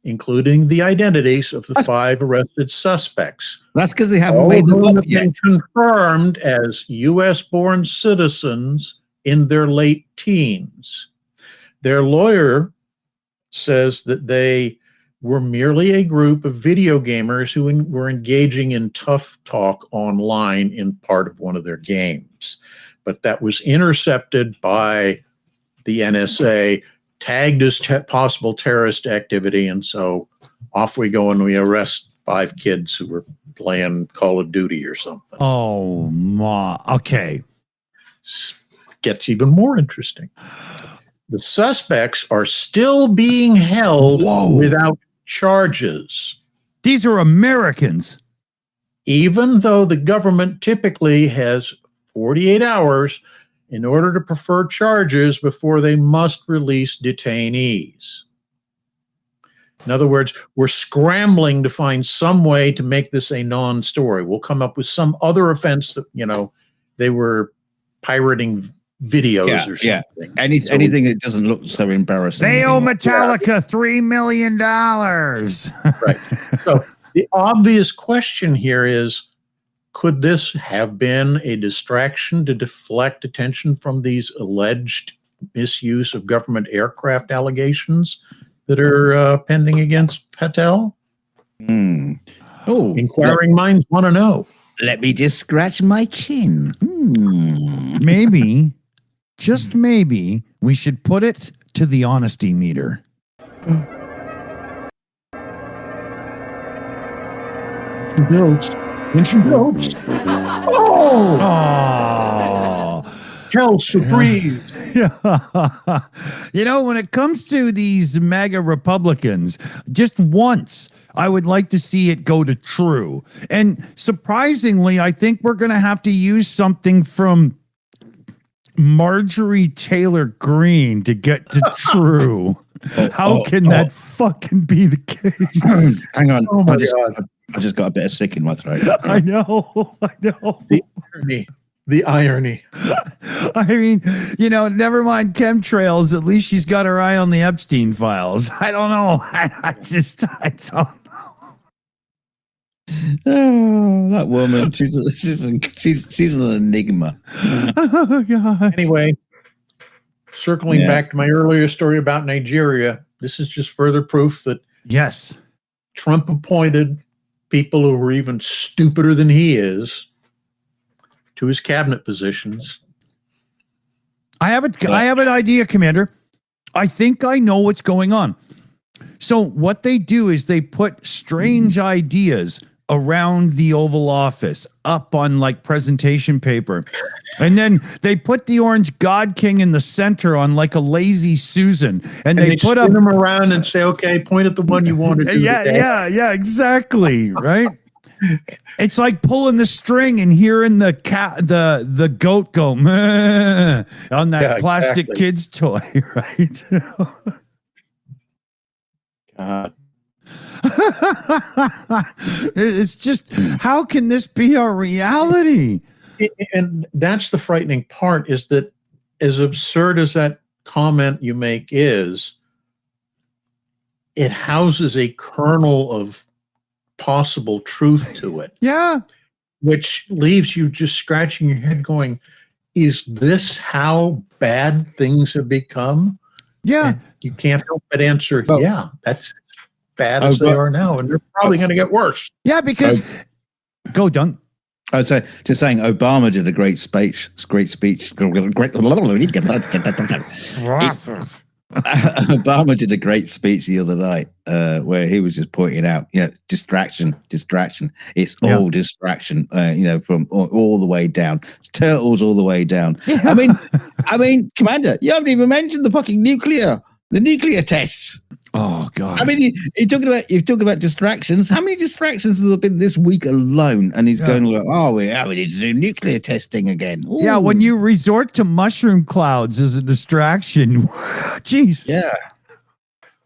[SPEAKER 3] including the identities of the 5 arrested suspects.
[SPEAKER 4] That's because they haven't
[SPEAKER 3] All
[SPEAKER 4] made
[SPEAKER 3] of
[SPEAKER 4] them
[SPEAKER 3] whom
[SPEAKER 4] up
[SPEAKER 3] have
[SPEAKER 4] yet.
[SPEAKER 3] been confirmed as U.S.-born citizens in their late teens. Their lawyer says that they were merely a group of video gamers who were engaging in tough talk online in part of one of their games. But that was intercepted by the NSA, tagged as possible terrorist activity, and so off we go and we arrest 5 kids who were playing Call of Duty or something.
[SPEAKER 2] Oh, my. Okay.
[SPEAKER 3] Gets even more interesting. The suspects are still being held without charges.
[SPEAKER 2] These are Americans.
[SPEAKER 3] Even though the government typically has 48 hours in order to prefer charges before they must release detainees. In other words, we're scrambling to find some way to make this a non-story. We'll come up with some other offense that, they were pirating videos or something.
[SPEAKER 4] Yeah. Anything that doesn't look so embarrassing.
[SPEAKER 2] They owe Metallica $3 million.
[SPEAKER 3] Right. So the obvious question here is, could this have been a distraction to deflect attention from these alleged misuse of government aircraft allegations that are pending against Patel?
[SPEAKER 4] Oh,
[SPEAKER 3] Inquiring minds want to know.
[SPEAKER 4] Let me just scratch my chin.
[SPEAKER 2] Maybe, just maybe, we should put it to the honesty meter. Oh!
[SPEAKER 3] Hell surprise.
[SPEAKER 2] Yeah. When it comes to these MAGA Republicans, just once, I would like to see it go to true. And surprisingly, I think we're going to have to use something from Marjorie Taylor Greene to get to true. How can that fucking be the case?
[SPEAKER 4] Hang on.
[SPEAKER 3] Oh my
[SPEAKER 4] God. I just got a bit of sick in my throat.
[SPEAKER 2] I know.
[SPEAKER 3] The irony.
[SPEAKER 2] I mean, never mind chemtrails. At least she's got her eye on the Epstein files. I don't know. I don't know.
[SPEAKER 4] Oh, that woman. She's an enigma.
[SPEAKER 2] Oh, God.
[SPEAKER 3] Anyway, circling back to my earlier story about Nigeria, this is just further proof that
[SPEAKER 2] yes,
[SPEAKER 3] Trump appointed people who were even stupider than he is to his cabinet positions.
[SPEAKER 2] I have an idea, Commander. I think I know what's going on. So what they do is they put strange ideas around the Oval Office, up on like presentation paper. And then they put the orange God King in the center on like a lazy Susan. And they put
[SPEAKER 3] spin them around and say, okay, point at the one you want to do.
[SPEAKER 2] Yeah, exactly. Right. It's like pulling the string and hearing the goat go "Meh," on that plastic kid's toy, right?
[SPEAKER 3] God.
[SPEAKER 2] It's just, how can this be a reality?
[SPEAKER 3] And that's the frightening part, is that as absurd as that comment you make is, it houses a kernel of possible truth to it.
[SPEAKER 2] Yeah.
[SPEAKER 3] Which leaves you just scratching your head going, is this how bad things have become?
[SPEAKER 2] Yeah.
[SPEAKER 3] And you can't help but answer,
[SPEAKER 4] Well,
[SPEAKER 3] yeah, that's as bad as they are now, and they're probably going to get worse.
[SPEAKER 2] Yeah, because go, Dunk.
[SPEAKER 4] I would say, just saying, Obama did a great speech. Obama did a great speech the other night where he was just pointing out, distraction. It's all distraction, from all the way down. It's turtles all the way down. Yeah. I mean, Commander, you haven't even mentioned the fucking nuclear tests.
[SPEAKER 2] Oh God!
[SPEAKER 4] I mean, you're talking about distractions. How many distractions have there been this week alone? And he's going like, we need to do nuclear testing again. Ooh.
[SPEAKER 2] Yeah, when you resort to mushroom clouds as a distraction, jeez.
[SPEAKER 4] Yeah.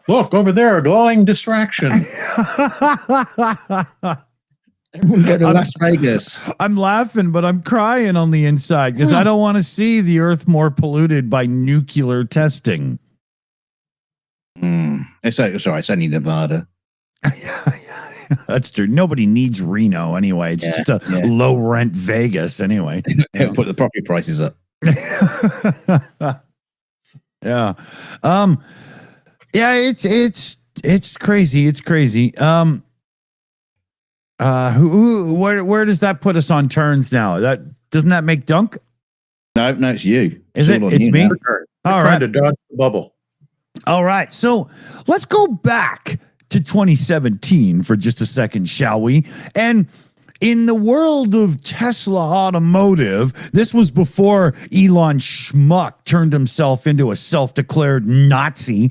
[SPEAKER 3] Look over there, a glowing distraction.
[SPEAKER 4] Everyone go to Las Vegas.
[SPEAKER 2] I'm laughing, but I'm crying on the inside because I don't want to see the Earth more polluted by nuclear testing.
[SPEAKER 4] It's only Nevada.
[SPEAKER 2] That's true. Nobody needs Reno anyway. It's just a low rent Vegas anyway.
[SPEAKER 4] Put the property prices up.
[SPEAKER 2] Yeah. It's crazy. It's crazy. Where does that put us on turns now? Doesn't that make Dunk?
[SPEAKER 4] No, it's you.
[SPEAKER 2] Is it? It's me. All right.
[SPEAKER 3] Trying to dodge the bubble.
[SPEAKER 2] All right, so let's go back to 2017 for just a second, shall we? And in the world of Tesla Automotive, this was before Elon Schmuck turned himself into a self-declared Nazi.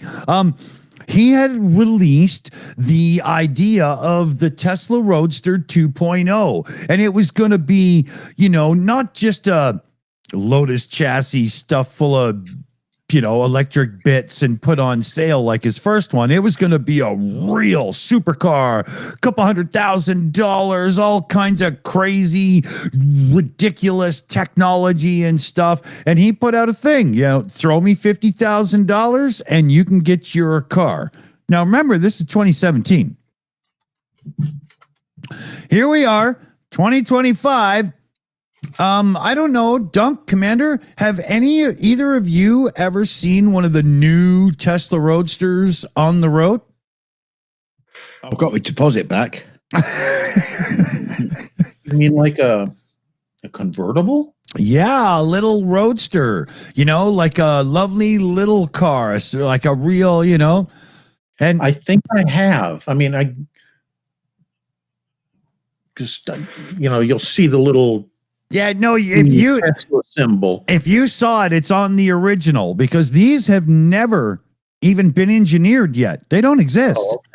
[SPEAKER 2] He had released the idea of the Tesla Roadster 2.0, and it was going to be, not just a Lotus chassis stuffed full of electric bits and put on sale like his first one. It was going to be a real supercar, $200,000, all kinds of crazy, ridiculous technology and stuff. And he put out a thing, throw me $50,000 and you can get your car. Now, remember, this is 2017. Here we are, 2025. I don't know, Dunk, Commander, have either of you ever seen one of the new Tesla Roadsters on the road?
[SPEAKER 4] I've got my deposit back.
[SPEAKER 3] You mean like a convertible?
[SPEAKER 2] Yeah, a little Roadster, like a lovely little car, like a real, and
[SPEAKER 3] I think I have. I mean, you'll see the little
[SPEAKER 2] Tesla
[SPEAKER 3] symbol.
[SPEAKER 2] If you saw it, it's on the original, because these have never even been engineered yet. They don't exist.
[SPEAKER 3] Oh, okay.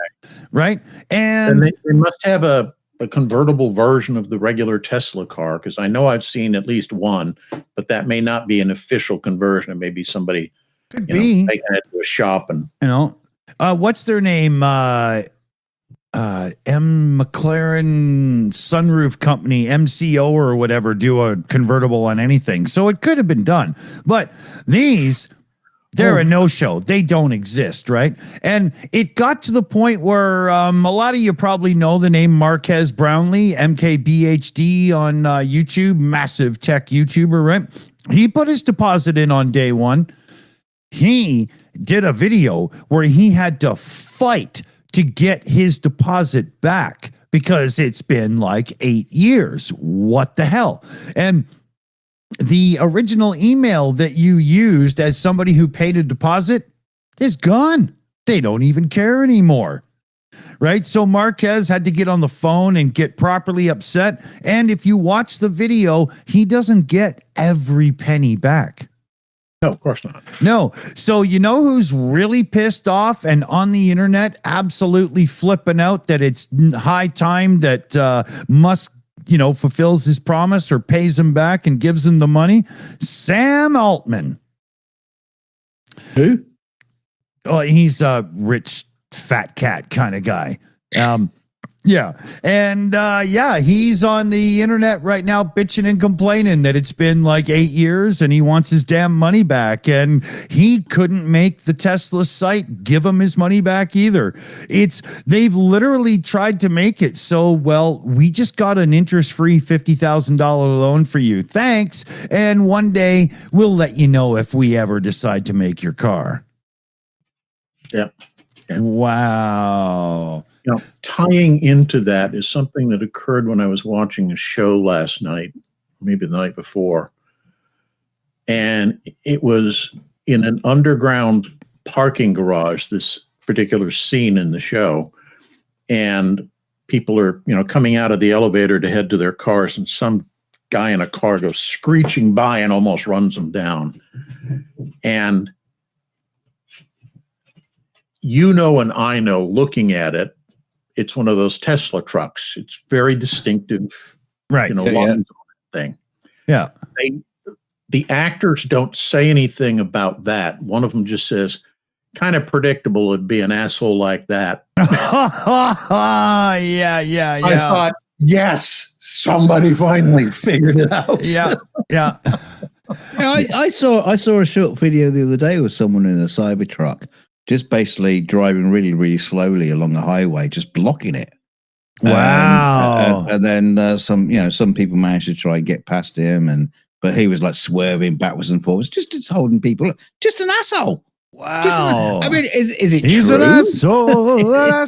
[SPEAKER 2] Right?
[SPEAKER 3] And they must have a convertible version of the regular Tesla car, because I know I've seen at least one, but that may not be an official conversion. It may be somebody taking it to a shop and
[SPEAKER 2] what's their name? M. McLaren Sunroof Company, MCO or whatever, do a convertible on anything. So it could have been done. But these, they're a no-show. They don't exist, right? And it got to the point where a lot of you probably know the name Marquez Brownlee, MKBHD on YouTube, massive tech YouTuber, right? He put his deposit in on day one. He did a video where he had to fight to get his deposit back because it's been like 8 years. What the hell? And the original email that you used as somebody who paid a deposit is gone. They don't even care anymore. right? So Marquez had to get on the phone and get properly upset. And if you watch the video, he doesn't get every penny back.
[SPEAKER 3] No, of course not.
[SPEAKER 2] No. So you know who's really pissed off and on the internet absolutely flipping out that it's high time that Musk, fulfills his promise or pays him back and gives him the money? Sam Altman.
[SPEAKER 4] Who?
[SPEAKER 2] Oh, he's a rich fat cat kind of guy. Yeah. And he's on the internet right now bitching and complaining that it's been like 8 years and he wants his damn money back. And he couldn't make the Tesla site give him his money back either. They've literally tried to make it so, well, we just got an interest-free $50,000 loan for you. Thanks. And one day we'll let you know if we ever decide to make your car.
[SPEAKER 3] Yeah.
[SPEAKER 2] Wow.
[SPEAKER 3] Tying into that is something that occurred when I was watching a show last night, maybe the night before. And it was in an underground parking garage, this particular scene in the show. And people are, coming out of the elevator to head to their cars, and some guy in a car goes screeching by and almost runs them down. And and I know, looking at it, it's one of those Tesla trucks. It's very distinctive,
[SPEAKER 2] right?
[SPEAKER 3] Thing.
[SPEAKER 2] Yeah.
[SPEAKER 3] The actors don't say anything about that. One of them just says, "Kind of predictable it'd be an asshole like that."
[SPEAKER 2] Yeah.
[SPEAKER 3] I thought, yes, somebody finally figured it out.
[SPEAKER 2] Yeah.
[SPEAKER 4] I saw a short video the other day with someone in a Cybertruck, just basically driving really, really slowly along the highway, just blocking it.
[SPEAKER 2] Wow.
[SPEAKER 4] And then some people managed to try and get past him, but he was like swerving backwards and forwards, just holding people. Just an asshole.
[SPEAKER 2] Wow.
[SPEAKER 4] I mean, is it
[SPEAKER 2] He's
[SPEAKER 4] true?
[SPEAKER 2] an asshole.
[SPEAKER 3] I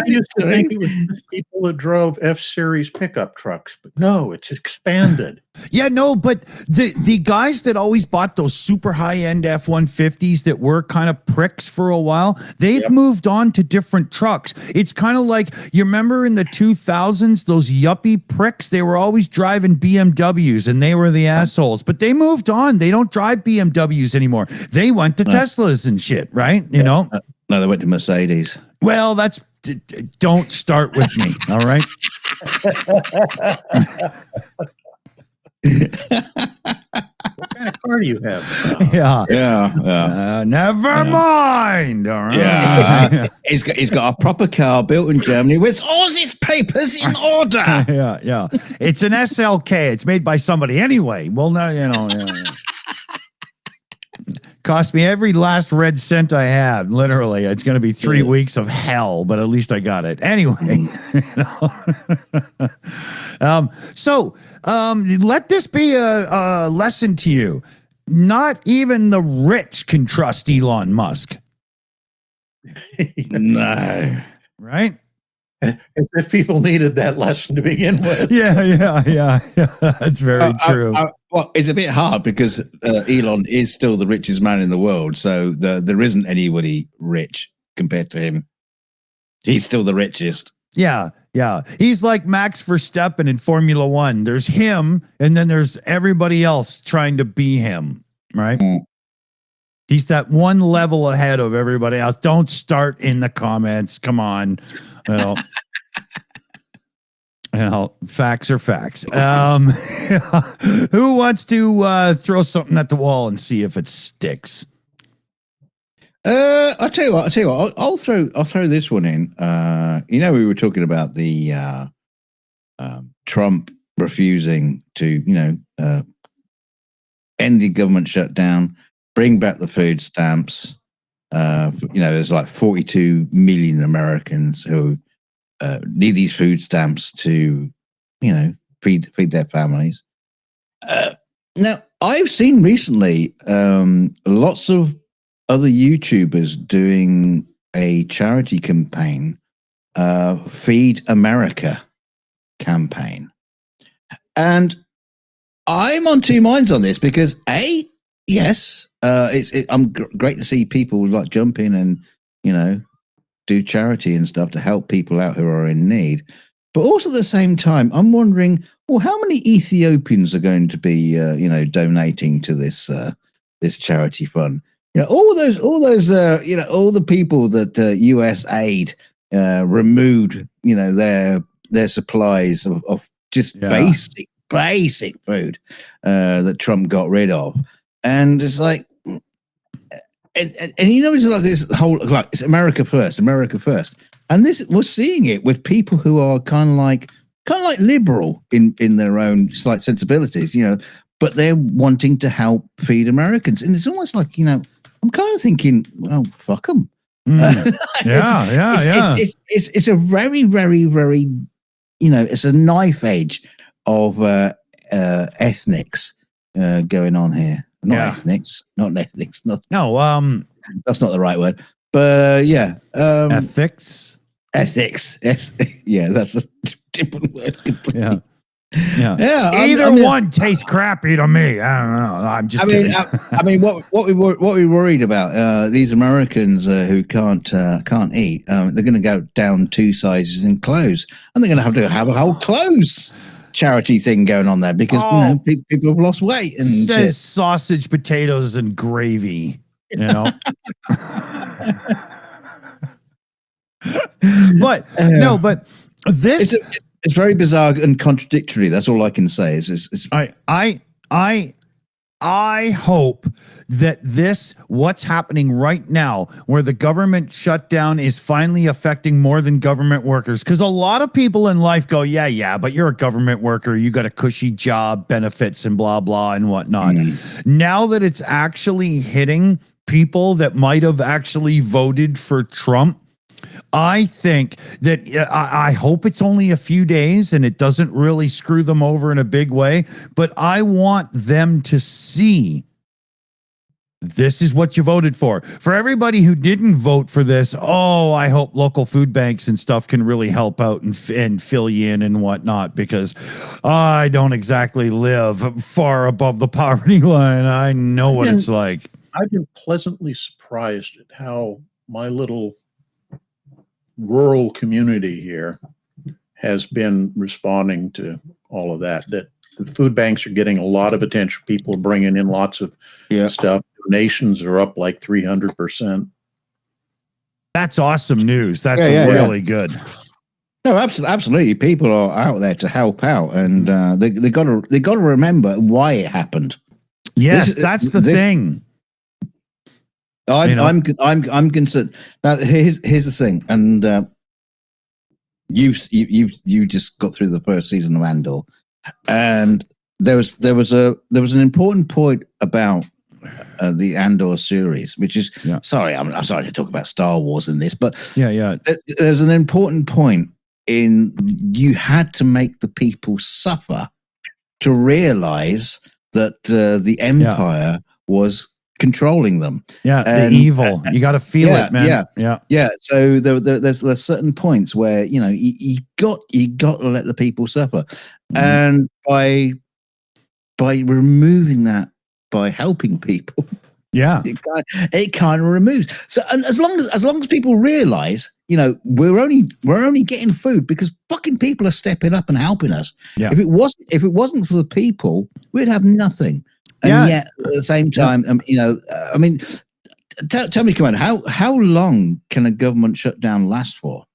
[SPEAKER 3] used to think it was just people that drove F-Series pickup trucks, but no, it's expanded.
[SPEAKER 2] Yeah, no, but the guys that always bought those super high-end F-150s that were kind of pricks for a while, they've moved on to different trucks. It's kind of like, you remember in the 2000s, those yuppie pricks, they were always driving BMWs and they were the assholes, but they moved on. They don't drive BMWs anymore. They went to Teslas and shit, right?
[SPEAKER 4] No, they went to Mercedes.
[SPEAKER 2] Well, don't start with me, all right?
[SPEAKER 3] What kind of car do you have?
[SPEAKER 2] Yeah. Never mind. All right.
[SPEAKER 4] Yeah. He's got a proper car built in Germany with all his papers in order.
[SPEAKER 2] Yeah. It's an SLK. It's made by somebody anyway. Well, no, Yeah. Cost me every last red cent I had. Literally, it's going to be 3 weeks of hell, but at least I got it anyway. So let this be a lesson to you. Not even the rich can trust Elon Musk.
[SPEAKER 4] No,
[SPEAKER 2] right?
[SPEAKER 3] If people needed that lesson to begin with.
[SPEAKER 2] Yeah. That's very true.
[SPEAKER 4] Well, it's a bit hard because Elon is still the richest man in the world. So there isn't anybody rich compared to him. He's still the richest.
[SPEAKER 2] Yeah. He's like Max Verstappen in Formula One. There's him, and then there's everybody else trying to be him, right? He's that one level ahead of everybody else. Don't start in the comments. Come on. Facts are facts. Who wants to throw something at the wall and see if it sticks?
[SPEAKER 4] I'll tell you what. I'll throw this one in. We were talking about the Trump refusing to, end the government shutdown, bring back the food stamps. There's like 42 million Americans who need these food stamps to, feed their families. Now, I've seen recently lots of other YouTubers doing a charity campaign, Feed America campaign. And I'm on two minds on this because yes, I'm great to see people like jump in and, do charity and stuff to help people out who are in need. But also at the same time, I'm wondering, well, how many Ethiopians are going to be, donating to this charity fund? All those, all the people that U.S. aid removed, their supplies of just basic food that Trump got rid of, and it's like, and it's like this whole, like, it's America first, and this, we're seeing it with people who are kind of like liberal in their own slight sensibilities, but they're wanting to help feed Americans, and it's almost like, I'm kind of thinking, well, fuck them. It's a very, very, very, it's a knife edge of ethnics going on here. Not ethnics.
[SPEAKER 2] No,
[SPEAKER 4] that's not the right word. But
[SPEAKER 2] ethics.
[SPEAKER 4] Ethics. Yeah, that's a different word.
[SPEAKER 2] Yeah. Either one tastes crappy to me. I don't know. I'm just kidding.
[SPEAKER 4] What we worried about, these Americans who can't eat, they're going to go down 2 sizes in clothes, and they're going to have a whole clothes charity thing going on there because people have lost weight and
[SPEAKER 2] says sausage, potatoes, and gravy. But this.
[SPEAKER 4] It's very bizarre and contradictory. That's all I can say. Is
[SPEAKER 2] I hope that what's happening right now, where the government shutdown is finally affecting more than government workers, because a lot of people in life go, but you're a government worker, you got a cushy job, benefits, and blah blah and whatnot. Now that it's actually hitting people that might have actually voted for Trump, I think that I hope it's only a few days and it doesn't really screw them over in a big way, but I want them to see this is what you voted for. For everybody who didn't vote for this, I hope local food banks and stuff can really help out and fill you in and whatnot, because I don't exactly live far above the poverty line. I know what it's like.
[SPEAKER 3] I've been pleasantly surprised at how my little rural community here has been responding to all of that. That the food banks are getting a lot of attention. People are bringing in lots of stuff. Donations are up like 300%.
[SPEAKER 2] That's awesome news. That's really good.
[SPEAKER 4] No, absolutely. People are out there to help out, and they got to remember why it happened.
[SPEAKER 2] Yes, that's the thing.
[SPEAKER 4] I'm concerned. Now, here's the thing, and you just got through the first season of Andor, and there was an important point about the Andor series, which is sorry, I'm sorry to talk about Star Wars in this, but there's an important point in you had to make the people suffer to realize that the Empire was controlling them.
[SPEAKER 2] The evil. You got to feel it, man.
[SPEAKER 4] Yeah. So there's certain points where you got to let the people suffer, and by removing that, by helping people, it kind of removes. So, and as long as people realize, we're only getting food because fucking people are stepping up and helping us. Yeah. If it wasn't for the people, we'd have nothing. And yet, at the same time, tell me, come on, how long can a government shutdown last for?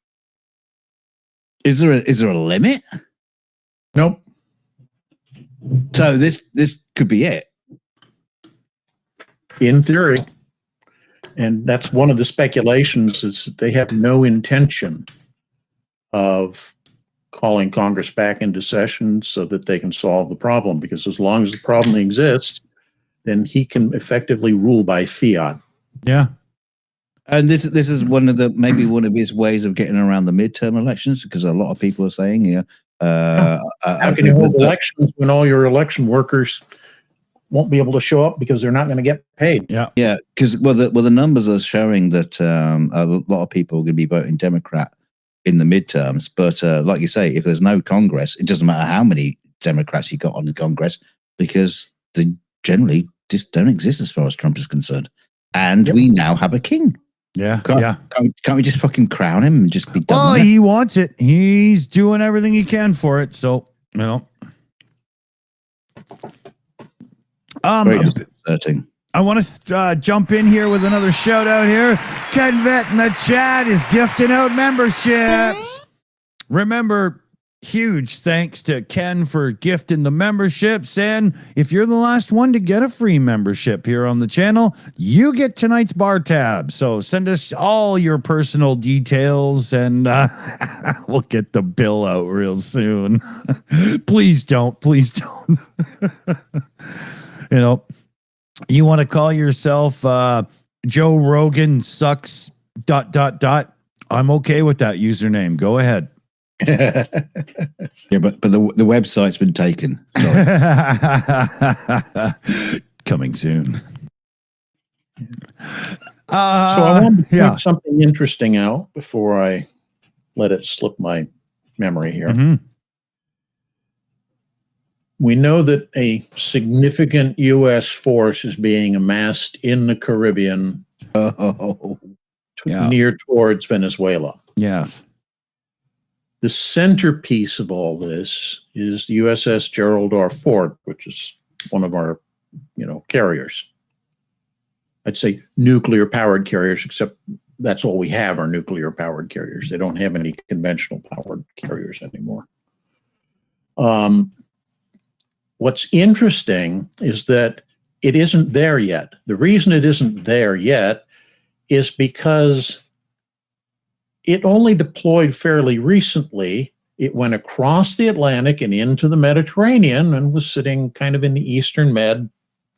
[SPEAKER 4] Is there a limit?
[SPEAKER 3] Nope.
[SPEAKER 4] So this could be it.
[SPEAKER 3] In theory. And that's one of the speculations, is that they have no intention of calling Congress back into session so that they can solve the problem, because as long as the problem exists, then he can effectively rule by fiat.
[SPEAKER 2] Yeah.
[SPEAKER 4] And this is one of his ways of getting around the midterm elections, because a lot of people are saying how
[SPEAKER 3] can you hold elections when all your election workers won't be able to show up because they're not going to get paid?
[SPEAKER 4] Yeah, because the numbers are showing that a lot of people are going to be voting Democrat in the midterms, but like you say, if there's no Congress, it doesn't matter how many Democrats you got on the Congress, because they generally just don't exist as far as Trump is concerned. And we now have a king.
[SPEAKER 2] Yeah.
[SPEAKER 4] Can't we just fucking crown him and just be done
[SPEAKER 2] Well,
[SPEAKER 4] with it?
[SPEAKER 2] he wants it. He's doing everything he can for it. So,
[SPEAKER 4] Very disconcerting.
[SPEAKER 2] I want to jump in here with another shout out here. Ken Vet in the chat is gifting out memberships. Remember, huge thanks to Ken for gifting the memberships. And if you're the last one to get a free membership here on the channel, you get tonight's bar tab. So send us all your personal details and we'll get the bill out real soon. Please don't. Please don't. You want to call yourself Joe Rogan sucks ... I'm okay with that username. Go ahead.
[SPEAKER 4] Yeah, but the website's been taken.
[SPEAKER 2] Coming soon.
[SPEAKER 3] So I wanted to point something interesting out before I let it slip my memory here.
[SPEAKER 2] Mm-hmm.
[SPEAKER 3] We know that a significant U.S. force is being amassed in the Caribbean near towards Venezuela.
[SPEAKER 2] Yes.
[SPEAKER 3] The centerpiece of all this is the USS Gerald R. Ford, which is one of our, carriers. I'd say nuclear-powered carriers, except that's all we have are nuclear-powered carriers. They don't have any conventional-powered carriers anymore. What's interesting is that it isn't there yet. The reason it isn't there yet is because it only deployed fairly recently. It went across the Atlantic and into the Mediterranean and was sitting kind of in the Eastern Med,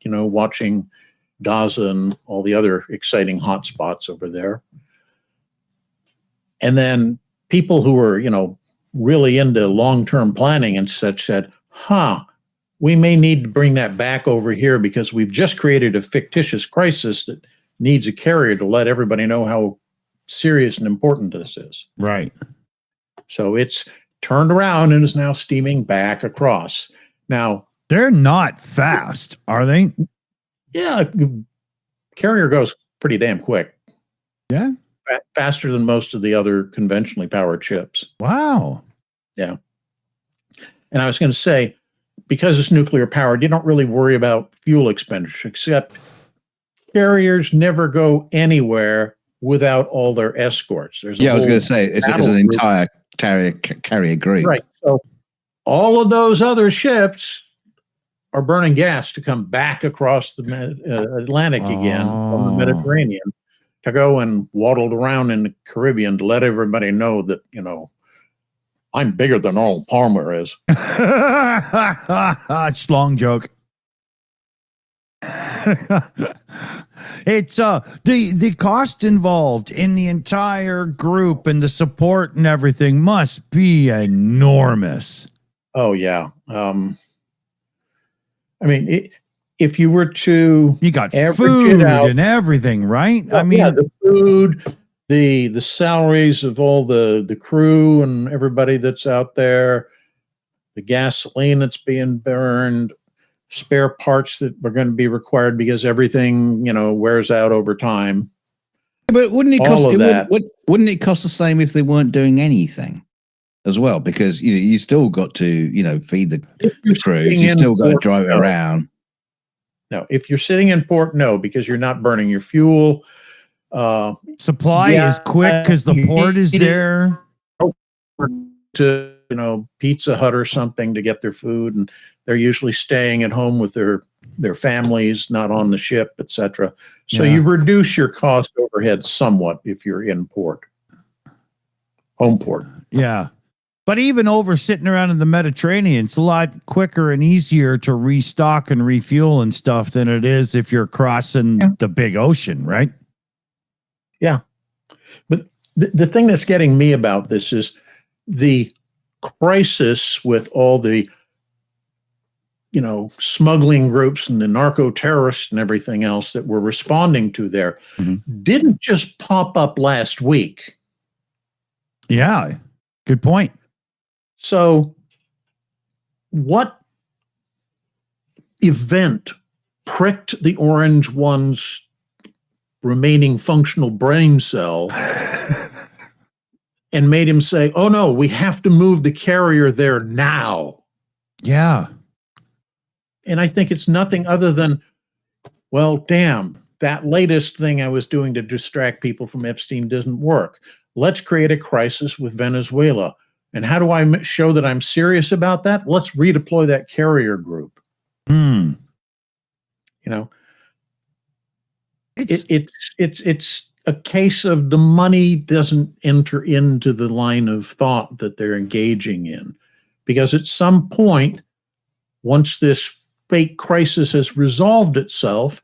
[SPEAKER 3] watching Gaza and all the other exciting hot spots over there. And then people who were, really into long-term planning and such said, we may need to bring that back over here because we've just created a fictitious crisis that needs a carrier to let everybody know how serious and important this is.
[SPEAKER 2] Right.
[SPEAKER 3] So it's turned around and is now steaming back across. Now,
[SPEAKER 2] they're not fast, are they?
[SPEAKER 3] Yeah, carrier goes pretty damn quick.
[SPEAKER 2] Yeah.
[SPEAKER 3] Faster than most of the other conventionally powered ships.
[SPEAKER 2] Wow.
[SPEAKER 3] Yeah. And I was going to say, because it's nuclear powered, you don't really worry about fuel expenditure, except carriers never go anywhere without all their escorts.
[SPEAKER 4] I was going to say, it's an entire carrier group.
[SPEAKER 3] Right. So all of those other ships are burning gas to come back across the Atlantic again from the Mediterranean to go and waddle around in the Caribbean to let everybody know that, I'm bigger than Arnold Palmer is.
[SPEAKER 2] It's long joke. It's the cost involved in the entire group and the support and everything must be enormous.
[SPEAKER 3] Oh yeah. If you were to,
[SPEAKER 2] you got food and everything, right?
[SPEAKER 3] Well, the food, the salaries of all the crew and everybody that's out there, the gasoline that's being burned, spare parts that are going to be required because everything, wears out over time.
[SPEAKER 4] But wouldn't it cost the same if they weren't doing anything as well? Because you still got to feed the crews, you still got to drive it around.
[SPEAKER 3] No, if you're sitting in port, no, because you're not burning your fuel.
[SPEAKER 2] Supply is quick because the port is there.
[SPEAKER 3] To Pizza Hut or something to get their food, and they're usually staying at home with their families, not on the ship, etc. So you reduce your cost overhead somewhat if you're in port, home port.
[SPEAKER 2] Yeah. But even over sitting around in the Mediterranean, it's a lot quicker and easier to restock and refuel and stuff than it is if you're crossing the big ocean, right?
[SPEAKER 3] Yeah. But the thing that's getting me about this is the crisis with all the, smuggling groups and the narco terrorists and everything else that we're responding to there didn't just pop up last week.
[SPEAKER 2] Yeah. Good point.
[SPEAKER 3] So what event pricked the orange ones remaining functional brain cell and made him say, oh no, we have to move the carrier there now.
[SPEAKER 2] Yeah.
[SPEAKER 3] And I think it's nothing other than, well, damn, that latest thing I was doing to distract people from Epstein doesn't work. Let's create a crisis with Venezuela. And how do I show that I'm serious about that? Let's redeploy that carrier group.
[SPEAKER 2] Hmm.
[SPEAKER 3] You know, it's a case of the money doesn't enter into the line of thought that they're engaging in, because at some point, once this fake crisis has resolved itself,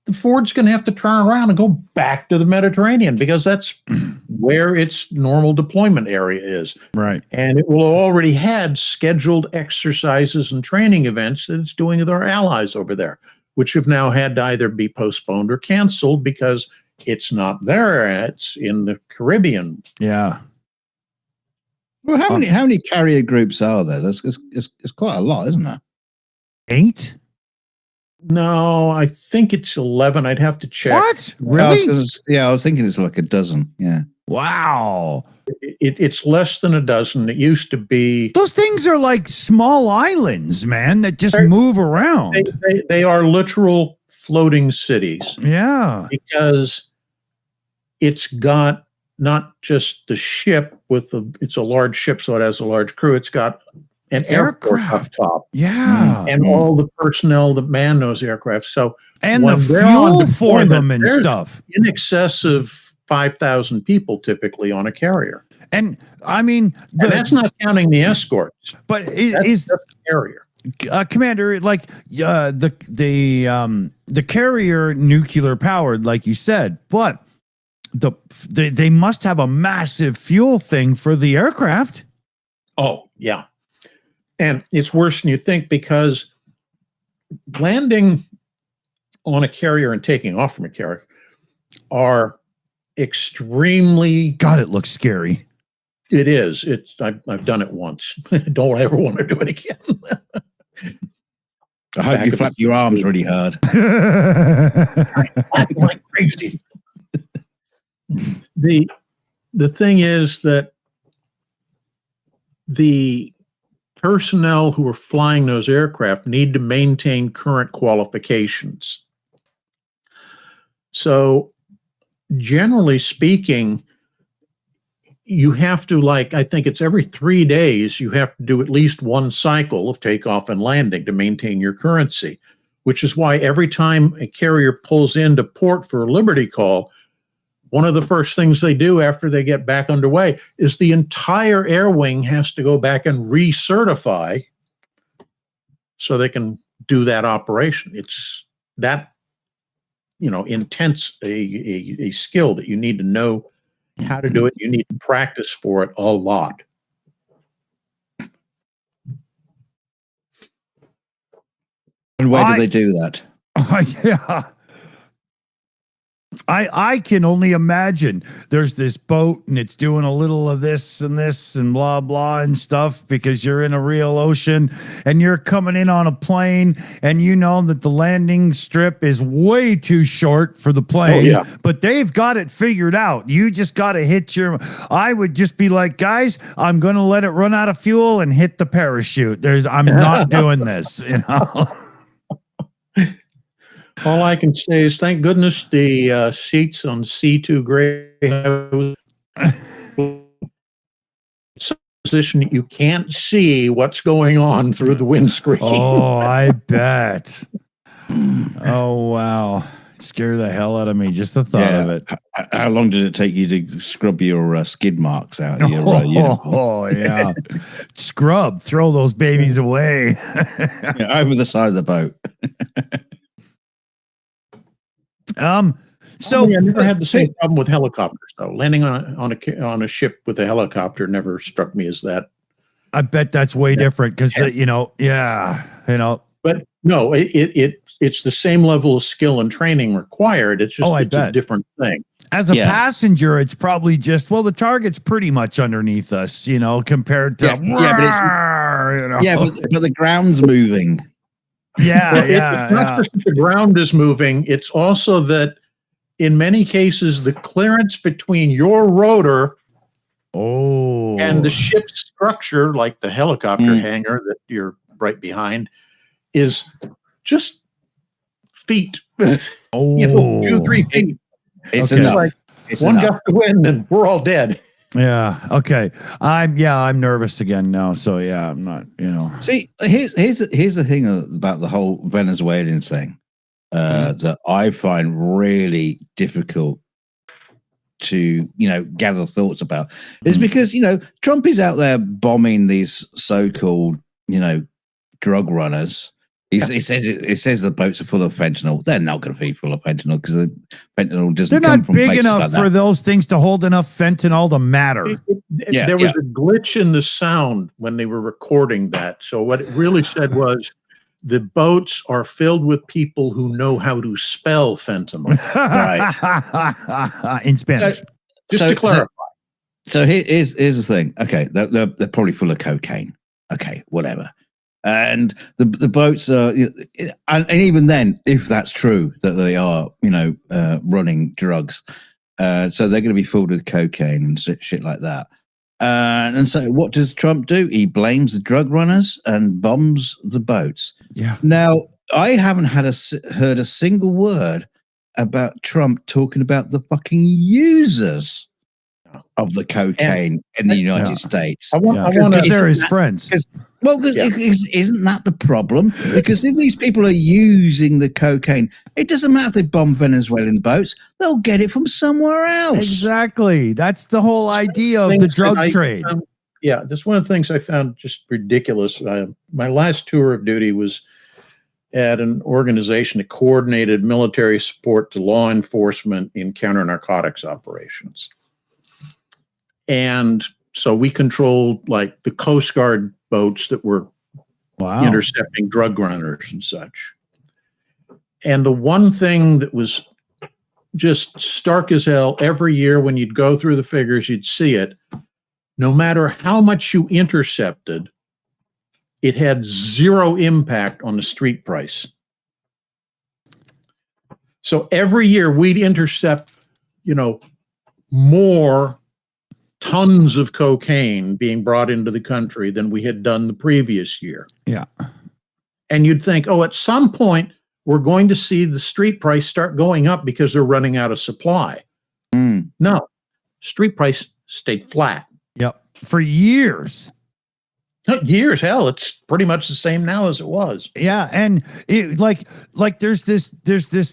[SPEAKER 3] the Ford's going to have to turn around and go back to the Mediterranean, because that's where its normal deployment area is.
[SPEAKER 2] Right.
[SPEAKER 3] And it will have already had scheduled exercises and training events that it's doing with our allies over there, which have now had to either be postponed or canceled because it's not there. It's in the Caribbean.
[SPEAKER 2] Yeah.
[SPEAKER 4] Well, how many carrier groups are there? It's quite a lot, isn't there?
[SPEAKER 2] 8?
[SPEAKER 3] No, I think it's 11. I'd have to check.
[SPEAKER 2] What? Really?
[SPEAKER 4] I was thinking it's like a dozen. Yeah.
[SPEAKER 2] Wow.
[SPEAKER 3] It's less than a dozen. It used to be.
[SPEAKER 2] Those things are like small islands, man, that just move around.
[SPEAKER 3] They are literal floating cities.
[SPEAKER 2] Yeah.
[SPEAKER 3] Because it's got not just the ship it's a large ship, so it has a large crew. It's got an airport up top.
[SPEAKER 2] Yeah.
[SPEAKER 3] And all the personnel that man those aircraft. So
[SPEAKER 2] and the fuel for them and stuff.
[SPEAKER 3] In excess of 5,000 people typically on a carrier.
[SPEAKER 2] And I mean,
[SPEAKER 3] and that's not counting the escorts.
[SPEAKER 2] But
[SPEAKER 3] is the carrier.
[SPEAKER 2] Commander, like the carrier nuclear powered, like you said, but they must have a massive fuel thing for the aircraft.
[SPEAKER 3] Oh, yeah. And it's worse than you think, because landing on a carrier and taking off from a carrier are extremely...
[SPEAKER 2] God, it looks scary.
[SPEAKER 3] It is. I've done it once. Don't ever want to do it again.
[SPEAKER 4] I hope you flap your arms really hard.
[SPEAKER 3] Like crazy. The thing is that the personnel who are flying those aircraft need to maintain current qualifications. So generally speaking, you have to, I think it's every 3 days, you have to do at least one cycle of takeoff and landing to maintain your currency, which is why every time a carrier pulls into port for a Liberty call, one of the first things they do after they get back underway is the entire air wing has to go back and recertify so they can do that operation. It's that, intense a skill that you need to know how to do it. You need to practice for it a lot.
[SPEAKER 4] And where do they do that?
[SPEAKER 2] Yeah. I can only imagine there's this boat and it's doing a little of this and blah, blah and stuff, because you're in a real ocean and you're coming in on a plane and you know that the landing strip is way too short for the plane, but they've got it figured out. You just got to hit I would just be like, guys, I'm going to let it run out of fuel and hit the parachute. I'm not doing this,
[SPEAKER 3] All I can say is thank goodness the seats on C2 Greyhound position that you can't see what's going on through the windscreen.
[SPEAKER 2] Oh, I bet. Oh, wow. It scared the hell out of me, just the thought of it.
[SPEAKER 4] How long did it take you to scrub your skid marks out of your
[SPEAKER 2] Oh, yeah. Scrub, throw those babies away.
[SPEAKER 4] Over the side of the boat.
[SPEAKER 3] So I never had the same problem with helicopters though. Landing on a ship with a helicopter never struck me as that.
[SPEAKER 2] I bet that's way different because But
[SPEAKER 3] no, it's the same level of skill and training required. It's just it's a different thing.
[SPEAKER 2] As a passenger, it's probably just the target's pretty much underneath us, compared to
[SPEAKER 4] but the ground's moving.
[SPEAKER 2] Yeah,
[SPEAKER 3] Well,
[SPEAKER 2] yeah,
[SPEAKER 3] it's not
[SPEAKER 2] yeah.
[SPEAKER 3] just that the ground is moving, it's also that in many cases, the clearance between your rotor
[SPEAKER 2] Oh.
[SPEAKER 3] and the ship's structure, like the helicopter
[SPEAKER 4] Mm.
[SPEAKER 3] hangar that you're right behind, is just feet.
[SPEAKER 2] Oh.
[SPEAKER 3] 2-3 feet.
[SPEAKER 4] It's
[SPEAKER 2] Okay.
[SPEAKER 4] enough.
[SPEAKER 3] like
[SPEAKER 4] It's
[SPEAKER 3] one
[SPEAKER 4] enough.
[SPEAKER 3] gust of wind and we're all dead.
[SPEAKER 2] Yeah. Okay. I'm nervous again now. So yeah, I'm not,
[SPEAKER 4] See, here's the thing about the whole Venezuelan thing that I find really difficult to gather thoughts about is because Trump is out there bombing these so-called drug runners. It says the boats are full of fentanyl. They're not going to be full of fentanyl because the fentanyl doesn't
[SPEAKER 2] they're
[SPEAKER 4] come
[SPEAKER 2] not
[SPEAKER 4] from
[SPEAKER 2] big
[SPEAKER 4] places
[SPEAKER 2] enough
[SPEAKER 4] like
[SPEAKER 2] for
[SPEAKER 4] that.
[SPEAKER 2] those things to hold enough fentanyl to matter.
[SPEAKER 3] There was a glitch in the sound when they were recording that. So what it really said was the boats are filled with people who know how to spell fentanyl.
[SPEAKER 2] In Spanish.
[SPEAKER 3] Just to clarify.
[SPEAKER 4] So here's the thing. Okay, they're probably full of cocaine. Okay, whatever. And the boats are, and even then, if that's true that they are, running drugs, so they're going to be filled with cocaine and shit like that. And so, what does Trump do? He blames the drug runners and bombs the boats.
[SPEAKER 2] Yeah.
[SPEAKER 4] Now, I haven't heard a single word about Trump talking about the fucking users of the cocaine in the United States.
[SPEAKER 2] Because they're his friends.
[SPEAKER 4] Isn't that the problem? Because if these people are using the cocaine, it doesn't matter if they bomb Venezuelan boats; they'll get it from somewhere else.
[SPEAKER 2] Exactly. That's the whole idea of the drug trade.
[SPEAKER 3] That's one of the things I found just ridiculous. My last tour of duty was at an organization that coordinated military support to law enforcement in counter-narcotics operations. And so we controlled like the Coast Guard boats that were intercepting drug runners and such. And the one thing that was just stark as hell, every year when you'd go through the figures, you'd see it. No matter how much you intercepted, it had zero impact on the street price. So every year we'd intercept, more tons of cocaine being brought into the country than we had done the previous year.
[SPEAKER 2] Yeah.
[SPEAKER 3] And you'd think, at some point, we're going to see the street price start going up because they're running out of supply. No, street price stayed flat.
[SPEAKER 2] Yep. For years.
[SPEAKER 3] Years, hell, it's pretty much the same now as it was.
[SPEAKER 2] Yeah, and it, like there's this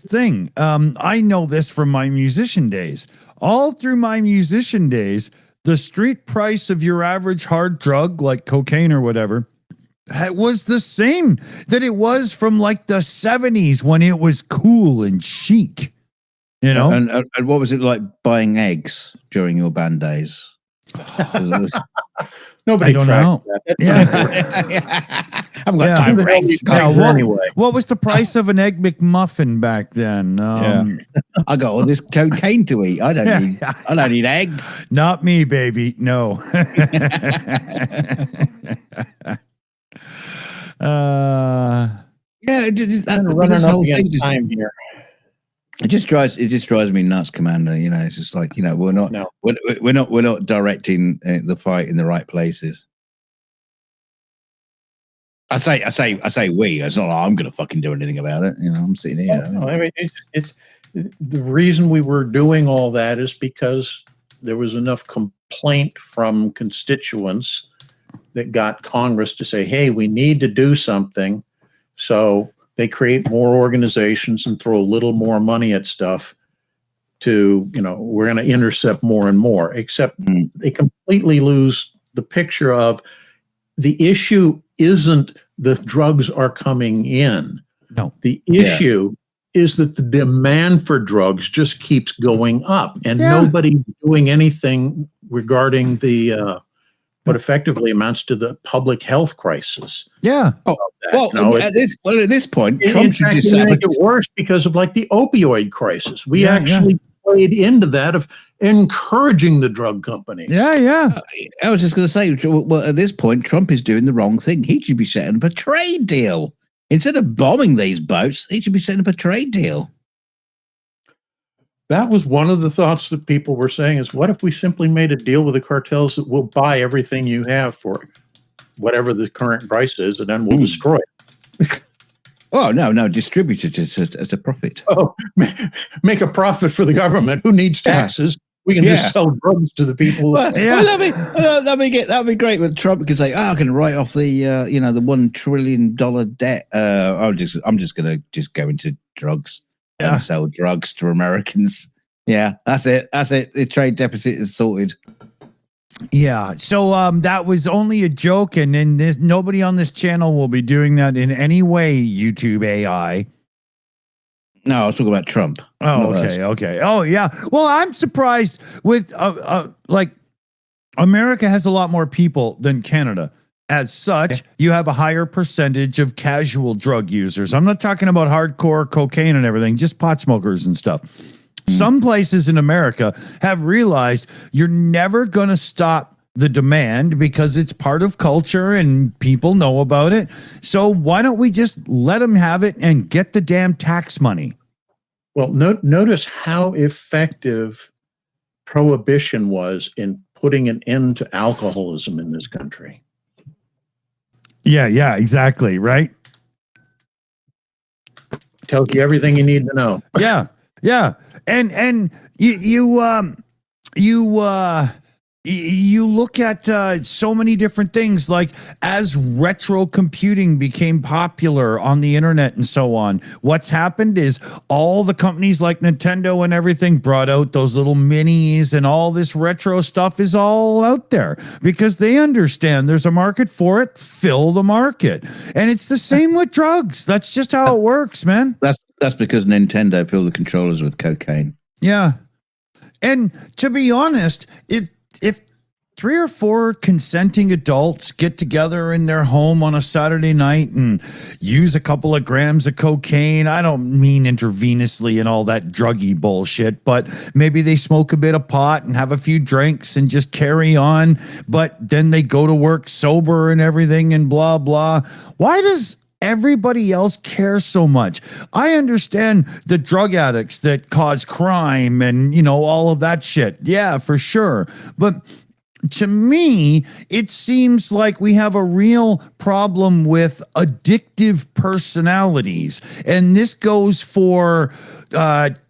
[SPEAKER 2] thing. I know this from my musician days. All through my musician days, the street price of your average hard drug like cocaine or whatever was the same that it was from like the 70s when it was cool and chic.
[SPEAKER 4] And what was it like buying eggs during your band days?
[SPEAKER 3] Nobody
[SPEAKER 2] know.
[SPEAKER 3] That.
[SPEAKER 4] I haven't got time for eggs.
[SPEAKER 3] Anyway.
[SPEAKER 2] What was the price of an egg McMuffin back then?
[SPEAKER 4] I got all this cocaine to eat. I don't need eggs.
[SPEAKER 2] Not me, baby. No.
[SPEAKER 3] This whole thing time here.
[SPEAKER 4] It just drives me nuts, Commander. It's just like we're not directing the fight in the right places. I say we. It's not like I'm going to fucking do anything about it. I'm sitting here.
[SPEAKER 3] I mean, it's the reason we were doing all that is because there was enough complaint from constituents that got Congress to say, "Hey, we need to do something." So they create more organizations and throw a little more money at stuff to, we're going to intercept more and more, except they completely lose the picture of the issue isn't the drugs are coming in.
[SPEAKER 2] No.
[SPEAKER 3] The issue is that the demand for drugs just keeps going up and nobody's doing anything regarding the what effectively amounts to the public health crisis.
[SPEAKER 2] Yeah.
[SPEAKER 4] At this point, Trump should just
[SPEAKER 3] make it worse because of like the opioid crisis. We actually played into that of encouraging the drug companies.
[SPEAKER 2] Yeah.
[SPEAKER 4] I was just going to say, well, at this point, Trump is doing the wrong thing. He should be setting up a trade deal Instead of bombing these boats, they should be setting up a trade deal.
[SPEAKER 3] That was one of the thoughts that people were saying is, what if we simply made a deal with the cartels that will buy everything you have for whatever the current price is, and then we'll destroy it.
[SPEAKER 4] Oh, no, distribute it as a profit.
[SPEAKER 3] Oh, make a profit for the government. Who needs taxes? We can just sell drugs to the people.
[SPEAKER 4] Well, that'd be great when Trump could say, "Oh, I can write off the the $1 trillion debt. I'm just gonna go into drugs and sell drugs to Americans." Yeah, that's it. The trade deficit is sorted.
[SPEAKER 2] Yeah. So that was only a joke, and then nobody on this channel will be doing that in any way. YouTube AI.
[SPEAKER 4] No, I was talking about Trump.
[SPEAKER 2] Oh, okay. Oh, yeah. Well, I'm surprised with like America has a lot more people than Canada. As such, you have a higher percentage of casual drug users. I'm not talking about hardcore cocaine and everything, just pot smokers and stuff. Some places in America have realized you're never going to stop the demand because it's part of culture and people know about it. So why don't we just let them have it and get the damn tax money?
[SPEAKER 3] Well, notice how effective prohibition was in putting an end to alcoholism in this country.
[SPEAKER 2] Yeah, exactly. Right.
[SPEAKER 3] Tells you everything you need to know.
[SPEAKER 2] Yeah. And you look at so many different things, like as retro computing became popular on the internet and so on, what's happened is all the companies like Nintendo and everything brought out those little minis, and all this retro stuff is all out there because they understand there's a market for it. Fill the market. And it's the same with drugs. That's just how it works, man.
[SPEAKER 4] That's because Nintendo filled the controllers with cocaine.
[SPEAKER 2] Yeah. And to be honest, if 3 or 4 consenting adults get together in their home on a Saturday night and use a couple of grams of cocaine, I don't mean intravenously and all that druggy bullshit, but maybe they smoke a bit of pot and have a few drinks and just carry on, but then they go to work sober and everything and blah, blah. Why does everybody else cares so much? I understand the drug addicts that cause crime and, all of that shit. Yeah, for sure. But to me, it seems like we have a real problem with addictive personalities. And this goes for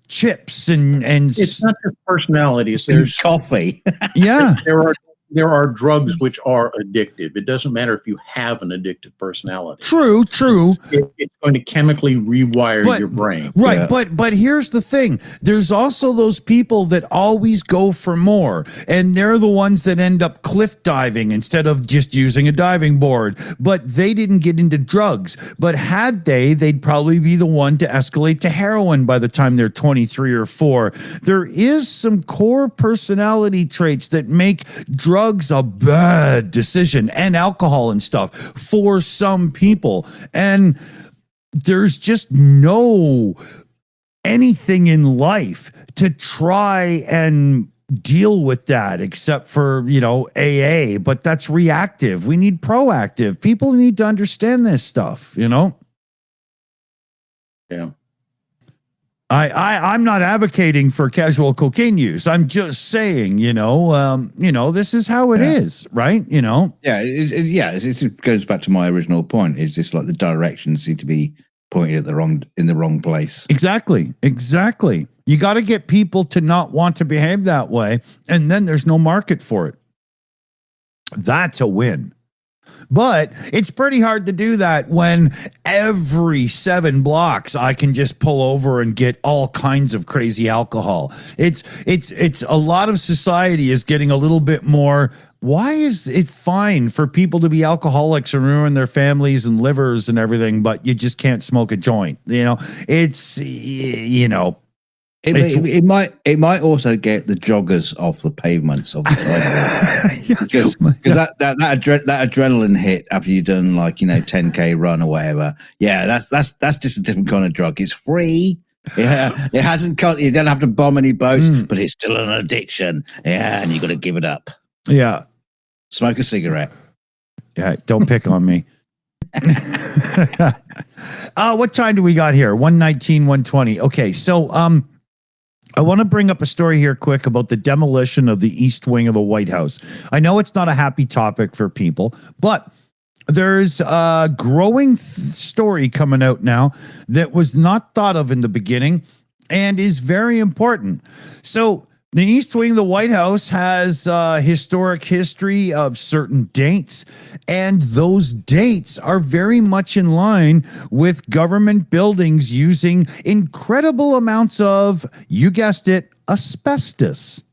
[SPEAKER 2] chips and
[SPEAKER 3] it's not just personalities. There's
[SPEAKER 4] coffee.
[SPEAKER 2] Yeah.
[SPEAKER 3] There are drugs which are addictive. It doesn't matter if you have an addictive personality.
[SPEAKER 2] True.
[SPEAKER 3] It's going to chemically rewire your brain.
[SPEAKER 2] Right,
[SPEAKER 4] Yeah.
[SPEAKER 2] but here's the thing. There's also those people that always go for more, and they're the ones that end up cliff diving instead of just using a diving board. But they didn't get into drugs. But had they'd probably be the one to escalate to heroin by the time they're 23 or 4. There is some core personality traits that make drugs a bad decision, and alcohol and stuff for some people. And there's just no anything in life to try and deal with that except for, AA, but that's reactive. We need proactive. People need to understand this stuff,
[SPEAKER 3] Yeah.
[SPEAKER 2] I'm not advocating for casual cocaine use. I'm just saying, this is how it is, right?
[SPEAKER 4] Yeah, it goes back to my original point. It's just like the directions seem to be pointed in the wrong place.
[SPEAKER 2] Exactly. You got to get people to not want to behave that way, and then there's no market for it. That's a win. But it's pretty hard to do that when every 7 blocks I can just pull over and get all kinds of crazy alcohol. It's a lot of society is getting a little bit more. Why is it fine for people to be alcoholics and ruin their families and livers and everything, but you just can't smoke a joint?
[SPEAKER 4] It might also get the joggers off the pavements of the sidewalk because that adrenaline hit after you've done 10K run or whatever. Yeah, that's just a different kind of drug. It's free. Yeah, it hasn't cut. You don't have to bomb any boats, but it's still an addiction. Yeah, and you got to give it up.
[SPEAKER 2] Yeah,
[SPEAKER 4] smoke a cigarette.
[SPEAKER 2] Yeah, don't pick on me. What time do we got here? 1:19, 1:20. Okay, so I want to bring up a story here quick about the demolition of the East Wing of the White House. I know it's not a happy topic for people, but there's a growing story coming out now that was not thought of in the beginning and is very important. So the East Wing of the White House has historic history of certain dates, and those dates are very much in line with government buildings using incredible amounts of, you guessed it, asbestos.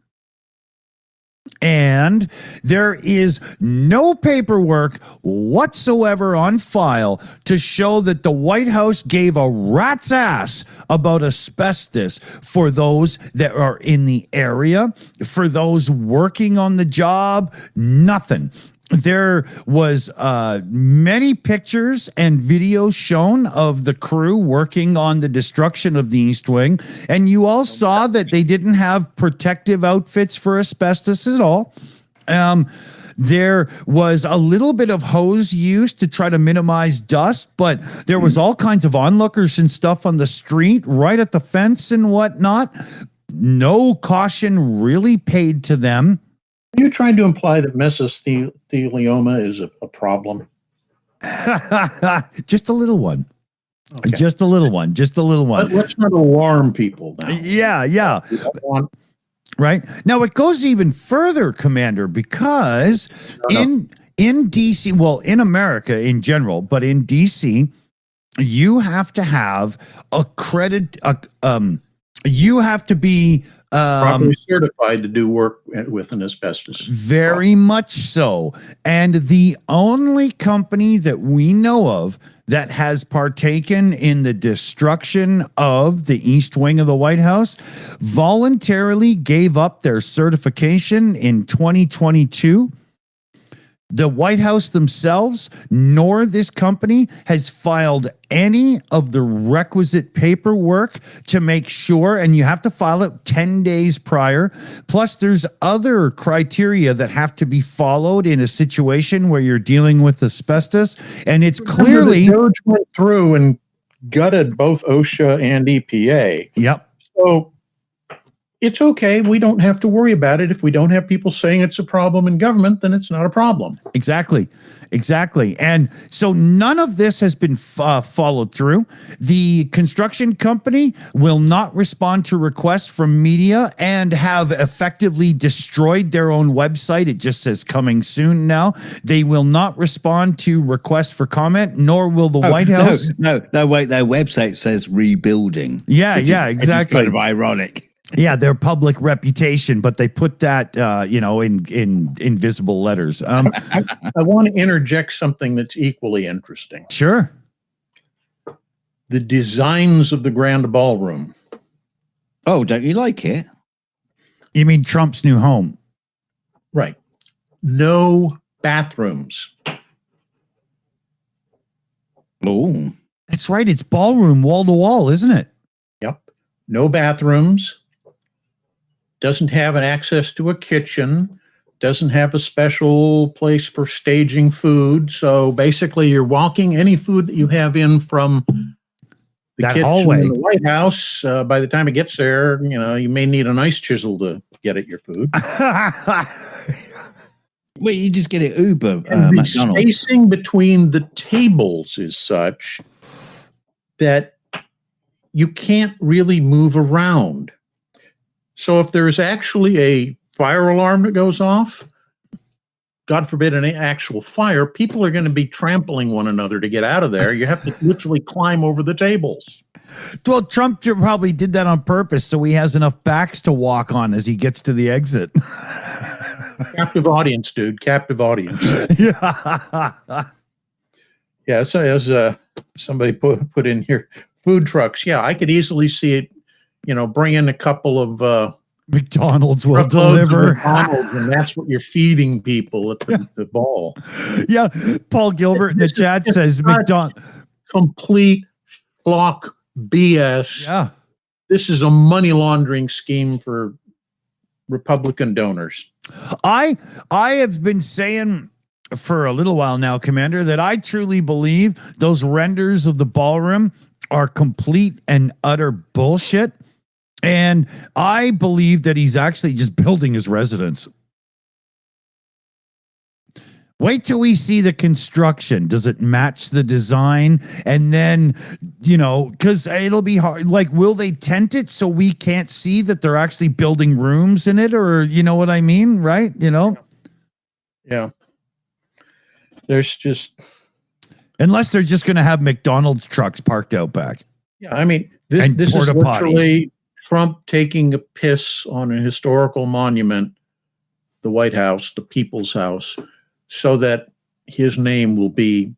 [SPEAKER 2] And there is no paperwork whatsoever on file to show that the White House gave a rat's ass about asbestos for those that are in the area, for those working on the job, nothing. There was many pictures and videos shown of the crew working on the destruction of the East Wing, and you all saw that they didn't have protective outfits for asbestos at all. There was a little bit of hose used to try to minimize dust, but there was all kinds of onlookers and stuff on the street, right at the fence and whatnot. No caution really paid to them.
[SPEAKER 3] Are you trying to imply that mesothelioma is a problem?
[SPEAKER 2] Just a little one.
[SPEAKER 3] Okay.
[SPEAKER 2] Just a little one. Just a little one.
[SPEAKER 3] Let's not alarm people now.
[SPEAKER 2] Yeah.
[SPEAKER 3] We don't want-
[SPEAKER 2] Right. Now it goes even further, Commander, because in DC, well, in America in general, but in DC, you have to have you have to be
[SPEAKER 3] properly certified to do work with an asbestos.
[SPEAKER 2] Very much so. And the only company that we know of that has partaken in the destruction of the East Wing of the White House voluntarily gave up their certification in 2022. The White House themselves, nor this company, has filed any of the requisite paperwork to make sure, and you have to file it 10 days prior. Plus, there's other criteria that have to be followed in a situation where you're dealing with asbestos, and it's clearly...
[SPEAKER 3] The Doge went through and gutted both OSHA and EPA.
[SPEAKER 2] Yep.
[SPEAKER 3] So it's okay. We don't have to worry about it. If we don't have people saying it's a problem in government, then it's not a problem.
[SPEAKER 2] Exactly. And so none of this has been followed through. The construction company will not respond to requests from media and have effectively destroyed their own website. It just says coming soon now. They will not respond to requests for comment, nor will the White House.
[SPEAKER 4] No, wait, their website says rebuilding.
[SPEAKER 2] Yeah, exactly.
[SPEAKER 4] It's kind of ironic.
[SPEAKER 2] Yeah, their public reputation, but they put that, in invisible letters.
[SPEAKER 3] I want to interject something that's equally interesting.
[SPEAKER 2] Sure.
[SPEAKER 3] The designs of the Grand Ballroom.
[SPEAKER 4] Oh, don't you like it?
[SPEAKER 2] You mean Trump's new home?
[SPEAKER 3] Right. No bathrooms.
[SPEAKER 4] Oh,
[SPEAKER 2] That's right. It's ballroom wall to wall, isn't it?
[SPEAKER 3] Yep. No bathrooms. Doesn't have an access to a kitchen. Doesn't have a special place for staging food. So basically, you're walking any food that you have in from the
[SPEAKER 2] That
[SPEAKER 3] kitchen
[SPEAKER 2] hallway.
[SPEAKER 3] in the White House. By the time it gets there, you may need an ice chisel to get at your food.
[SPEAKER 4] well, you just get it Uber,
[SPEAKER 3] And the
[SPEAKER 4] McDonald's.
[SPEAKER 3] spacing between the tables is such that you can't really move around. So if there's actually a fire alarm that goes off, God forbid an actual fire, people are going to be trampling one another to get out of there. You have to literally climb over the tables.
[SPEAKER 2] Well, Trump probably did that on purpose so he has enough backs to walk on as he gets to the exit.
[SPEAKER 3] Captive audience, dude. Captive audience.
[SPEAKER 2] Yeah.
[SPEAKER 3] Yeah, so as somebody put in here, food trucks. Yeah, I could easily see it, bring in a couple of
[SPEAKER 2] McDonald's will
[SPEAKER 3] truckloads of
[SPEAKER 2] deliver.
[SPEAKER 3] McDonald's, and that's what you're feeding people at the ball.
[SPEAKER 2] Yeah. Paul Gilbert in the chat says McDonald's.
[SPEAKER 3] Complete block BS.
[SPEAKER 2] Yeah.
[SPEAKER 3] This is a money laundering scheme for Republican donors.
[SPEAKER 2] I have been saying for a little while now, Commander, that I truly believe those renders of the ballroom are complete and utter bullshit. And I believe that he's actually just building his residence. Wait till we see the construction. Does it match the design? And then, because it'll be hard. Like, will they tent it so we can't see that they're actually building rooms in it? Or, you know what I mean? Right?
[SPEAKER 3] Yeah. There's just...
[SPEAKER 2] Unless they're just going to have McDonald's trucks parked out back.
[SPEAKER 3] Yeah, I mean, this is literally Trump taking a piss on a historical monument, the White House, the People's House, so that his name will be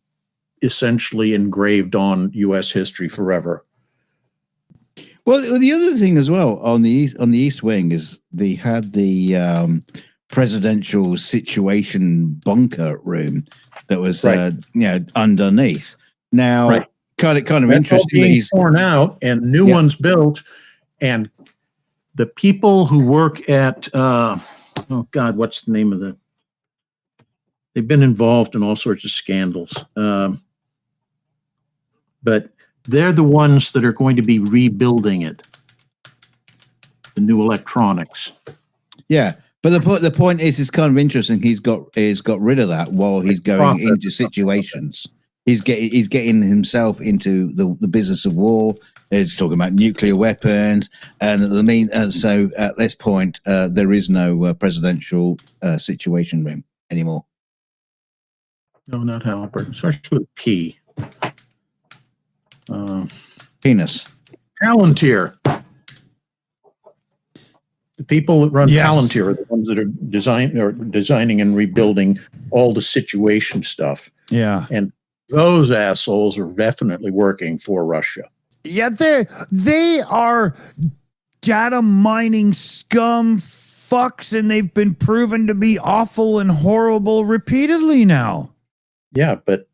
[SPEAKER 3] essentially engraved on U.S. history forever.
[SPEAKER 4] Well, the other thing as well on the East Wing is they had the presidential situation bunker room that was underneath. Now, kind of
[SPEAKER 3] That's
[SPEAKER 4] interesting.
[SPEAKER 3] He's torn out and new ones built, and the people who work at what's the name of the? They've been involved in all sorts of scandals, but they're the ones that are going to be rebuilding it. The new electronics.
[SPEAKER 4] Yeah, but the point is, it's kind of interesting. He's got rid of that while he's going into situations. He's getting himself into the business of war. He's talking about nuclear weapons, and so at this point, there is no presidential situation room anymore.
[SPEAKER 3] No, not Halpern. Starts with P.
[SPEAKER 4] Penis.
[SPEAKER 3] Palantir. The people that run Palantir are the ones that are designing and rebuilding all the situation stuff.
[SPEAKER 2] Yeah.
[SPEAKER 3] And those assholes are definitely working for Russia.
[SPEAKER 2] Yeah, they are data mining scum fucks, and they've been proven to be awful and horrible repeatedly now.
[SPEAKER 3] Yeah, but,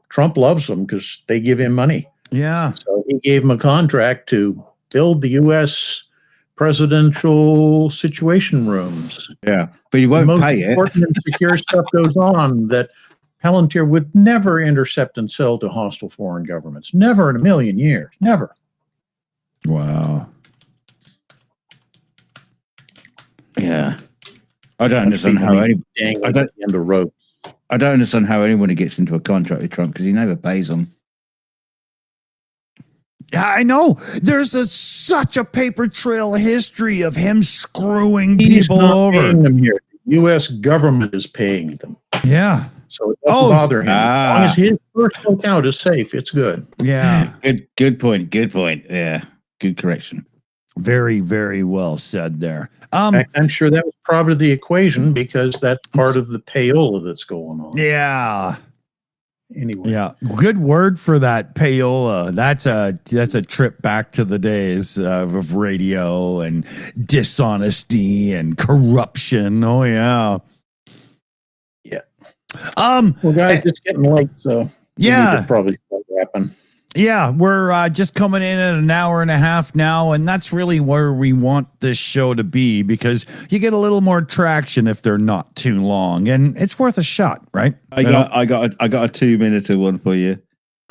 [SPEAKER 3] Trump loves them because they give him money.
[SPEAKER 2] Yeah.
[SPEAKER 3] So he gave him a contract to build the U.S. presidential situation rooms.
[SPEAKER 4] Yeah, but he won't pay it.
[SPEAKER 3] Important and secure stuff goes on that Palantir would never intercept and sell to hostile foreign governments. Never in a million years. Never.
[SPEAKER 2] Wow.
[SPEAKER 4] Yeah. I don't understand how I don't understand how anyone gets into a contract with Trump because he never pays them.
[SPEAKER 2] Yeah, I know. There's such a paper trail history of him screwing people over.
[SPEAKER 3] Paying them here. The U.S. government is paying them.
[SPEAKER 2] Yeah.
[SPEAKER 3] So it doesn't bother him. As long as his personal account is safe, it's good.
[SPEAKER 2] Yeah.
[SPEAKER 4] Good point. Yeah. Good correction.
[SPEAKER 2] Very, very well said there.
[SPEAKER 3] In fact, I'm sure that was probably the equation because that's part of the payola that's going on.
[SPEAKER 2] Yeah.
[SPEAKER 3] Anyway.
[SPEAKER 2] Yeah. Good word for that, payola. That's a trip back to the days of radio and dishonesty and corruption. Oh yeah.
[SPEAKER 3] Yeah.
[SPEAKER 2] Well,
[SPEAKER 3] guys, it's getting late, so
[SPEAKER 2] yeah,
[SPEAKER 3] we could probably start wrapping.
[SPEAKER 2] Yeah, we're just coming in at an hour and a half now, and that's really where we want this show to be because you get a little more traction if they're not too long, and it's worth a shot, right?
[SPEAKER 4] I got a 2-minute one for you.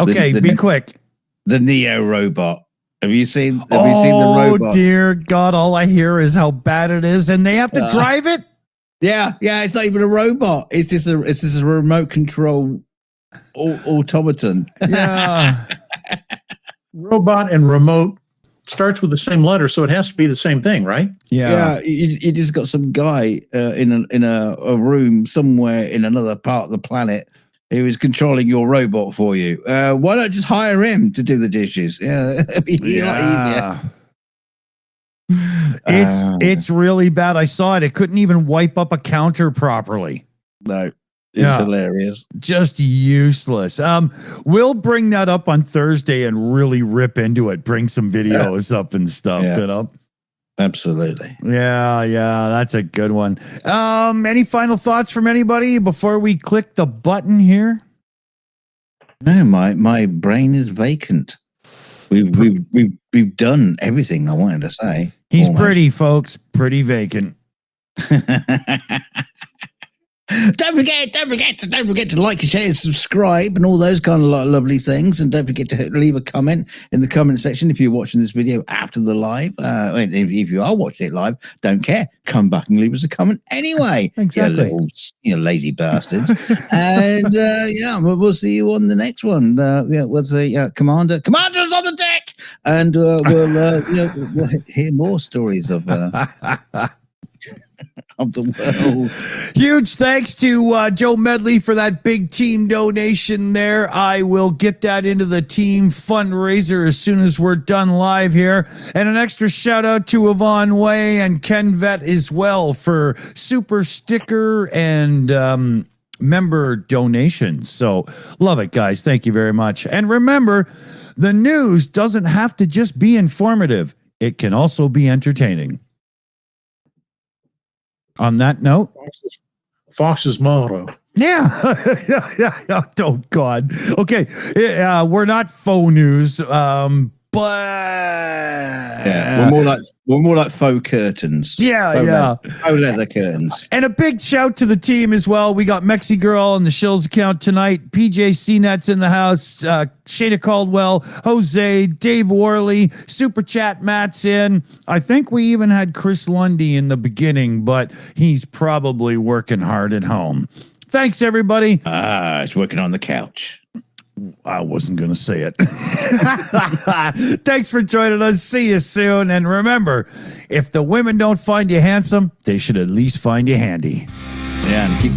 [SPEAKER 2] Okay, be quick.
[SPEAKER 4] The Neo robot. Have you seen the robot?
[SPEAKER 2] Oh dear God! All I hear is how bad it is, and they have to drive it.
[SPEAKER 4] Yeah. It's not even a robot. It's just a remote control automaton.
[SPEAKER 2] Yeah.
[SPEAKER 3] Robot and remote starts with the same letter, so it has to be the same thing, right?
[SPEAKER 2] Yeah.
[SPEAKER 4] You just got some guy in a room somewhere in another part of the planet who is controlling your robot for you. Why not just hire him to do the dishes? Yeah, it'd be a lot easier.
[SPEAKER 2] It's really bad. I saw it. It couldn't even wipe up a counter properly.
[SPEAKER 4] No. It's hilarious.
[SPEAKER 2] Just useless. We'll bring that up on Thursday and really rip into it. Bring some videos up and stuff,
[SPEAKER 4] Absolutely.
[SPEAKER 2] Yeah, that's a good one. Any final thoughts from anybody before we click the button here?
[SPEAKER 4] No, my brain is vacant. We've done everything I wanted to say.
[SPEAKER 2] He's pretty, folks. Pretty vacant.
[SPEAKER 4] Don't forget to like, share, subscribe, and all those kind of lovely things. And don't forget to leave a comment in the comment section if you're watching this video after the live. If you are watching it live, don't care. Come back and leave us a comment anyway.
[SPEAKER 2] Exactly.
[SPEAKER 4] You lazy bastards. And we'll see you on the next one. We'll say Commander's on the deck, and we'll hear more stories of the world.
[SPEAKER 2] Huge thanks to Joe Medley for that big team donation there. I will get that into the team fundraiser as soon as we're done live here. And an extra shout out to Yvonne Way and Ken Vet as well for super sticker and member donations. So love it, guys. Thank you very much. And remember, the news doesn't have to just be informative. It can also be entertaining. On that note,
[SPEAKER 3] Fox's motto.
[SPEAKER 2] Yeah. Oh, God. Okay. We're not faux news, but
[SPEAKER 4] we're more like faux curtains. Faux leather curtains.
[SPEAKER 2] And a big shout to the team as well. We got Mexi Girl on the Shills account tonight. PJ CNet's in the house. Shada Caldwell, Jose, Dave Worley, Super Chat Matt's in. I think we even had Chris Lundy in the beginning, but he's probably working hard at home. Thanks, everybody.
[SPEAKER 4] He's working on the couch.
[SPEAKER 2] I wasn't going to say it. Thanks for joining us. See you soon. And remember, if the women don't find you handsome, they should at least find you handy.
[SPEAKER 4] Yeah, and keep